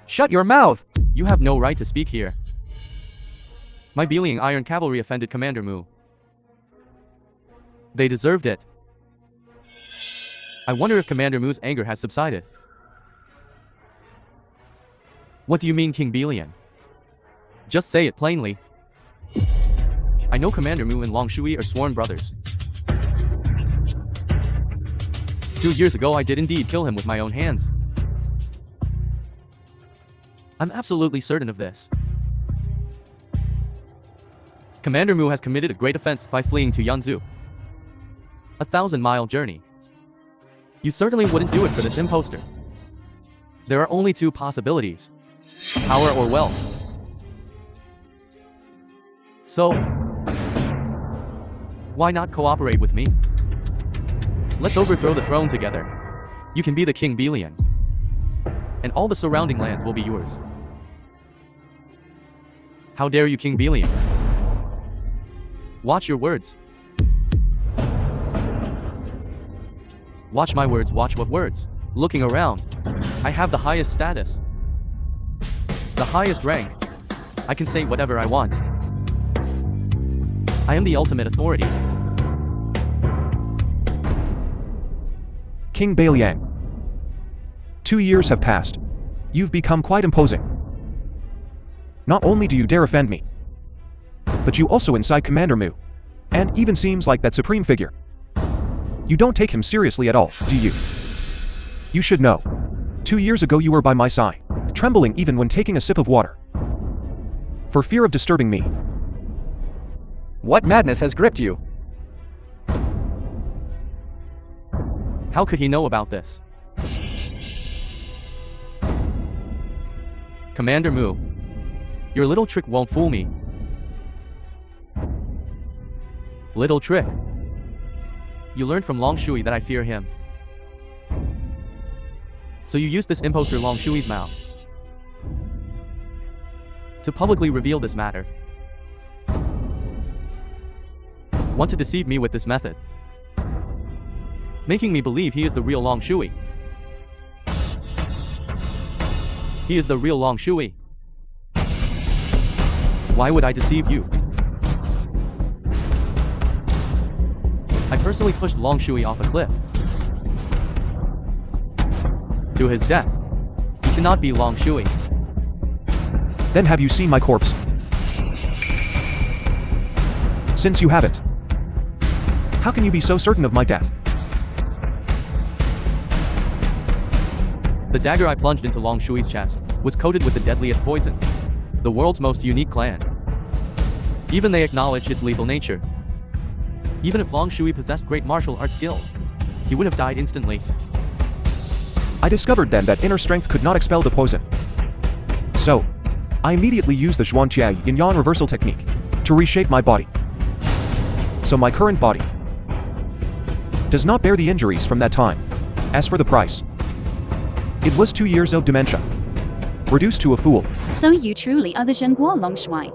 Speaker 6: Shut your mouth!
Speaker 3: You have no right to speak here. My Beichen Iron Cavalry offended Commander Mu. They deserved it. I wonder if Commander Mu's anger has subsided. What do you mean, King Beichen? Just say it plainly. I know Commander Mu and Long Shui are sworn brothers. 2 years ago I did indeed kill him with my own hands. I'm absolutely certain of this. Commander Mu has committed a great offense by fleeing to Yanzhou. A 1,000-mile journey. You certainly wouldn't do it for this imposter. There are only two possibilities: power or wealth. So, why not cooperate with me? Let's overthrow the throne together. You can be the King Beichen, and all the surrounding lands will be yours. How dare you, King Beichen? Watch your words. Watch my words, watch what words. Looking around, I have the highest status, the highest rank. I can say whatever I want. I am the ultimate authority.
Speaker 1: King Beichen. 2 years have passed. You've become quite imposing. Not only do you dare offend me, but you also incite Commander Mu, and even seems like that supreme figure. You don't take him seriously at all, do you? You should know. 2 years ago you were by my side, trembling even when taking a sip of water, for fear of disturbing me.
Speaker 6: What madness has gripped you?
Speaker 3: How could he know about this? Commander Mu, your little trick won't fool me. Little trick. You learned from Long Shui that I fear him. So you used this imposter Long Shui's mouth to publicly reveal this matter. Want to deceive me with this method, making me believe he is the real Long Shui. He is the real Long Shui. Why would I deceive you? I personally pushed Long Shui off a cliff to his death. He cannot be Long Shui.
Speaker 1: Then have you seen my corpse? Since you haven't, how can you be so certain of my death?
Speaker 3: The dagger I plunged into Long Shui's chest was coated with the deadliest poison, the world's most unique clan. Even they acknowledged its lethal nature. Even if Long Shui possessed great martial arts skills, he would have died instantly.
Speaker 1: I discovered then that inner strength could not expel the poison. So, I immediately used the Yuan Ting Yin Yang reversal technique to reshape my body. So my current body does not bear the injuries from that time. As for the price, it was 2 years of dementia, reduced to a fool.
Speaker 4: So you truly are the Zhenguo Long Shui.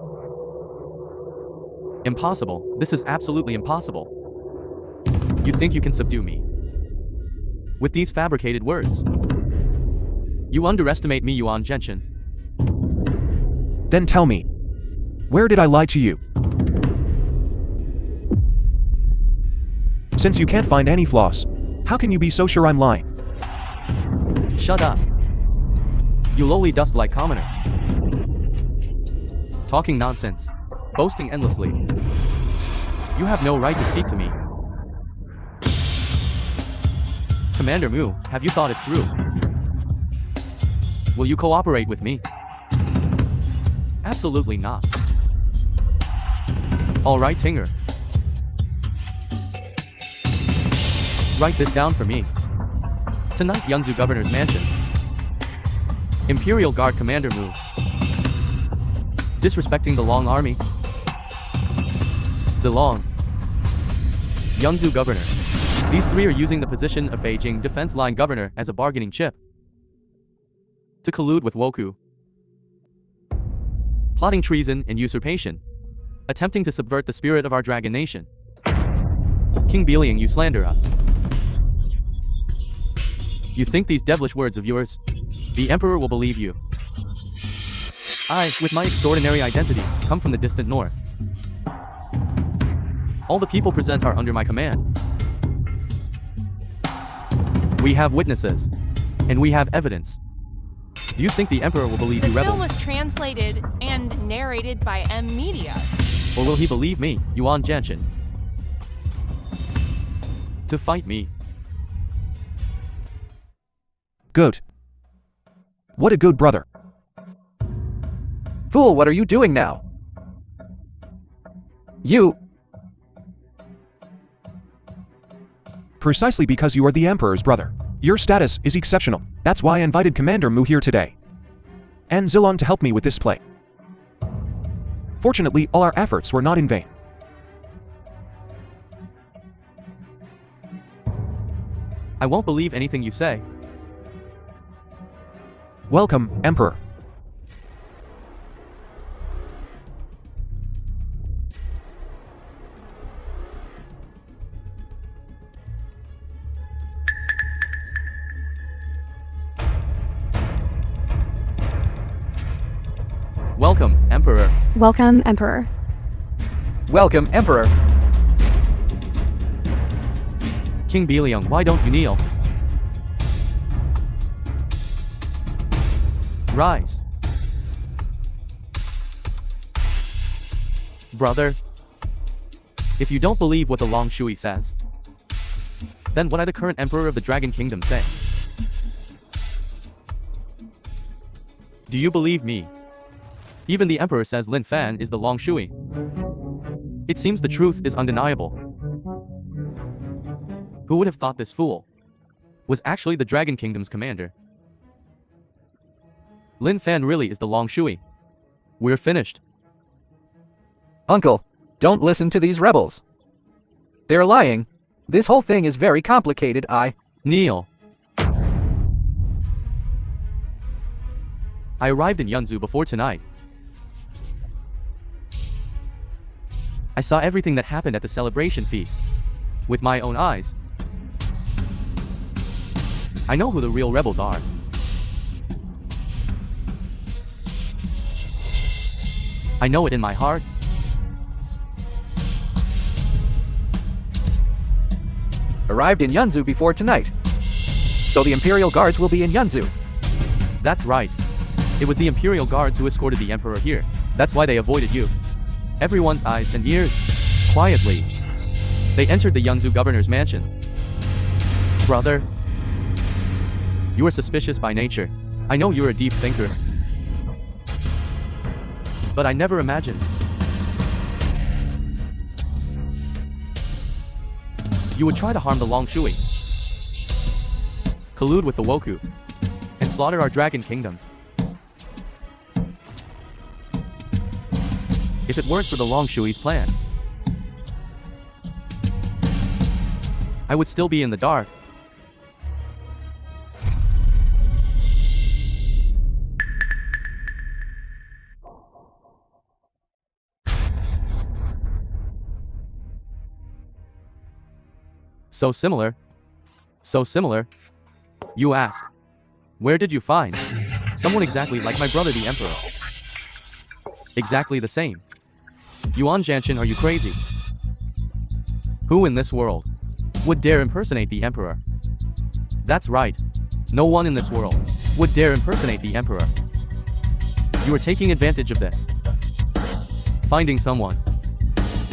Speaker 3: Impossible. This is absolutely impossible. You think you can subdue me with these fabricated words? You underestimate me, Yuan Genshin.
Speaker 1: Then tell me, where did I lie to you? Since you can't find any flaws, how can you be so sure I'm lying?
Speaker 3: Shut up. You lowly dust-like commoner. Talking nonsense. Boasting endlessly. You have no right to speak to me. Commander Mu, have you thought it through? Will you cooperate with me? Absolutely not. Alright, Tinger. Write this down for me. Tonight, Yunzu Governor's Mansion. Imperial Guard Commander Mu. Disrespecting the Long Army. Zilong. Yunzu Governor. These three are using the position of Beijing Defense Line Governor as a bargaining chip to collude with Woku. Plotting treason and usurpation. Attempting to subvert the spirit of our dragon nation. King Beichen, you slander us. You think these devilish words of yours, the Emperor will believe you. I, with my extraordinary identity, come from the distant north. All the people present are under my command. We have witnesses, and we have evidence. Do you think the Emperor will believe you
Speaker 5: The film
Speaker 3: rebels?
Speaker 5: was translated and narrated by M Media.
Speaker 3: Or will he believe me, Yuan Genshin? To fight me?
Speaker 1: Good. What a good brother.
Speaker 6: Fool, what are you doing now? You...
Speaker 1: Precisely because you are the Emperor's brother. Your status is exceptional. That's why I invited Commander Mu here today. And Zilon to help me with this play. Fortunately, all our efforts were not in vain.
Speaker 3: I won't believe anything you say.
Speaker 1: Welcome, Emperor.
Speaker 3: Welcome, Emperor.
Speaker 2: Welcome, Emperor.
Speaker 6: Welcome, Emperor.
Speaker 3: King Biliang, why don't you kneel? Rise. Brother, if you don't believe what the Long Shui says, then what I, the current Emperor of the Dragon Kingdom, say? Do you believe me? Even the Emperor says Lin Fan is the Long Shui. It seems the truth is undeniable. Who would have thought this fool was actually the Dragon Kingdom's commander? Lin Fan really is the Long Shui. We're finished.
Speaker 6: Uncle, don't listen to these rebels. They're lying. This whole thing is very complicated.
Speaker 3: Kneel. I arrived in Yunzu before tonight. I saw everything that happened at the celebration feast with my own eyes. I know who the real rebels are. I know it in my heart.
Speaker 6: Arrived in Yunzu before tonight. So the Imperial Guards will be in Yunzu.
Speaker 3: That's right. It was the Imperial Guards who escorted the Emperor here. That's why they avoided you. Everyone's eyes and ears. Quietly. They entered the Yunzu governor's mansion. Brother, you are suspicious by nature. I know you're a deep thinker. But I never imagined you would try to harm the Long Shui, collude with the Woku, and slaughter our Dragon Kingdom. If it weren't for the Long Shui's plan, I would still be in the dark. So similar. So similar. You ask, where did you find someone exactly like my brother the Emperor? Exactly the same. Yuan Janshin, are you crazy? Who in this world would dare impersonate the Emperor? That's right. No one in this world would dare impersonate the Emperor. You are taking advantage of this. Finding someone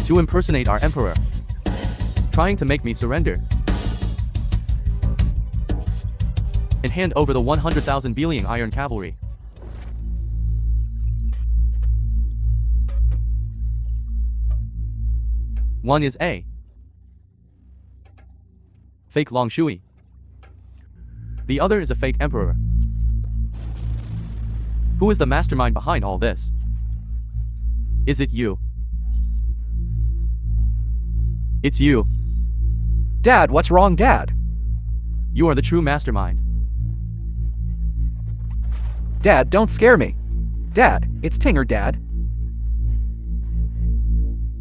Speaker 3: to impersonate our Emperor. Trying to make me surrender. And hand over the 100,000 Biliang Iron Cavalry. One is a fake Long Shui. The other is a fake Emperor. Who is the mastermind behind all this? Is it you? It's you.
Speaker 6: Dad, what's wrong, Dad?
Speaker 3: You are the true mastermind.
Speaker 6: Dad, don't scare me. Dad, it's Tinger, Dad.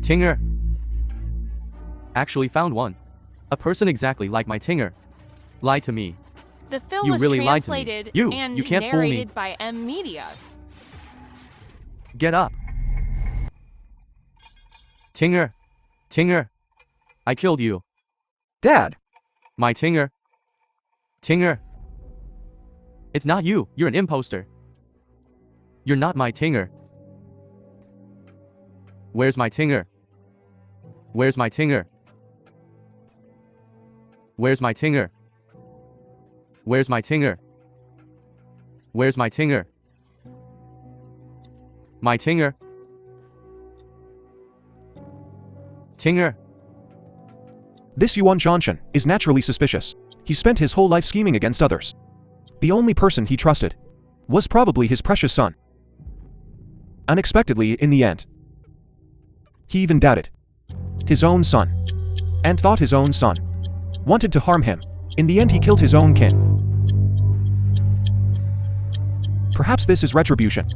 Speaker 3: Tinger. Actually found one. A person exactly like my Tinger. Lied to me.
Speaker 5: The film
Speaker 3: You
Speaker 5: was
Speaker 3: really lied to me.
Speaker 5: translated
Speaker 3: You can't fool me.
Speaker 5: narrated by M Media.
Speaker 3: Get up. Tinger. Tinger. I killed you.
Speaker 6: Dad.
Speaker 3: My Tinger. Tinger. It's not you. You're an imposter. You're not my Tinger. Where's my Tinger? Where's my Tinger? Where's my Tinger? Where's my Tinger? Where's my Tinger? My Tinger? Tinger?
Speaker 1: This Yuan Janshin is naturally suspicious. He spent his whole life scheming against others. The only person he trusted was probably his precious son. Unexpectedly, in the end, he even doubted his own son, and thought his own son wanted to harm him. In the end, he killed his own kin. Perhaps this is retribution.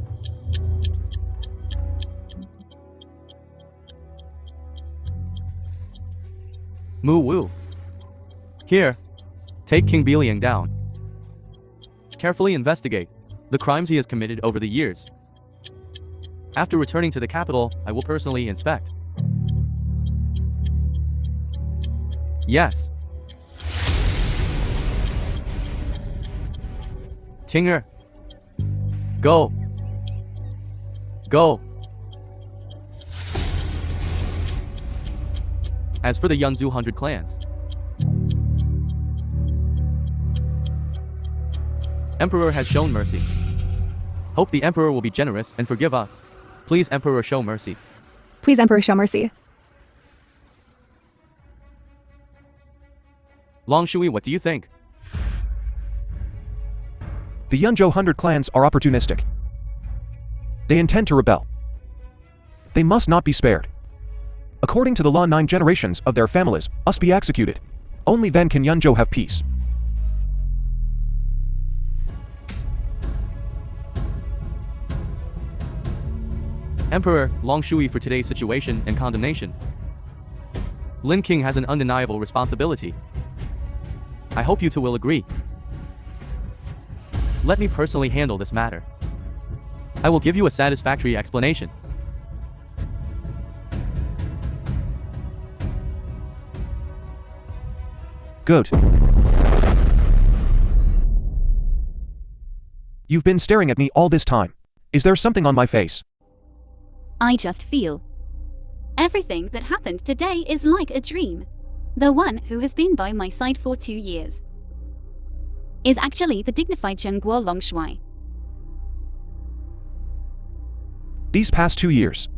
Speaker 3: Moo woo. Here, take King Beichen down. Carefully investigate the crimes he has committed over the years. After returning to the capital, I will personally inspect. Yes. Tinger. Go. Go. As for the Yunzu 100 clans, Emperor has shown mercy. Hope the Emperor will be generous and forgive us. Please, Emperor, show mercy.
Speaker 2: Please, Emperor, show mercy.
Speaker 3: Long Shui, what do you think?
Speaker 1: The Yunzhou 100 clans are opportunistic. They intend to rebel. They must not be spared. According to the law, 9 generations of their families must be executed. Only then can Yunzhou have peace.
Speaker 3: Emperor, Long Shui, for today's situation and condemnation. Lin King has an undeniable responsibility. I hope you two will agree. Let me personally handle this matter. I will give you a satisfactory explanation.
Speaker 1: Good. You've been staring at me all this time. Is there something on my face?
Speaker 4: I just feel everything that happened today is like a dream. The one who has been by my side for 2 years is actually the dignified Zhengguo Longshui.
Speaker 1: These past 2 years,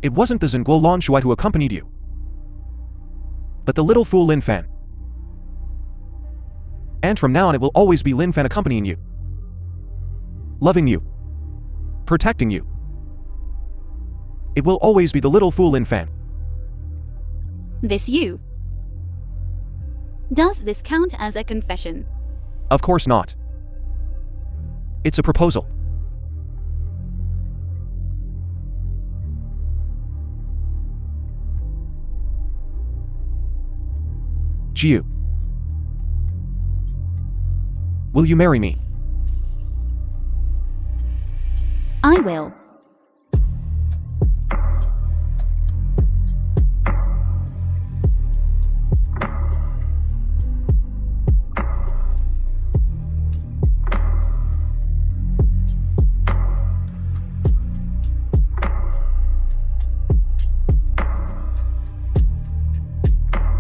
Speaker 1: it wasn't the Zhengguo Longshui who accompanied you, but the little fool Lin Fan. And from now on, it will always be Lin Fan accompanying you, loving you, protecting you. It will always be the little fool Lin Fan.
Speaker 4: This you. Does this count as a confession?
Speaker 1: Of course not. It's a proposal. Jiu. Will you marry me?
Speaker 4: I will.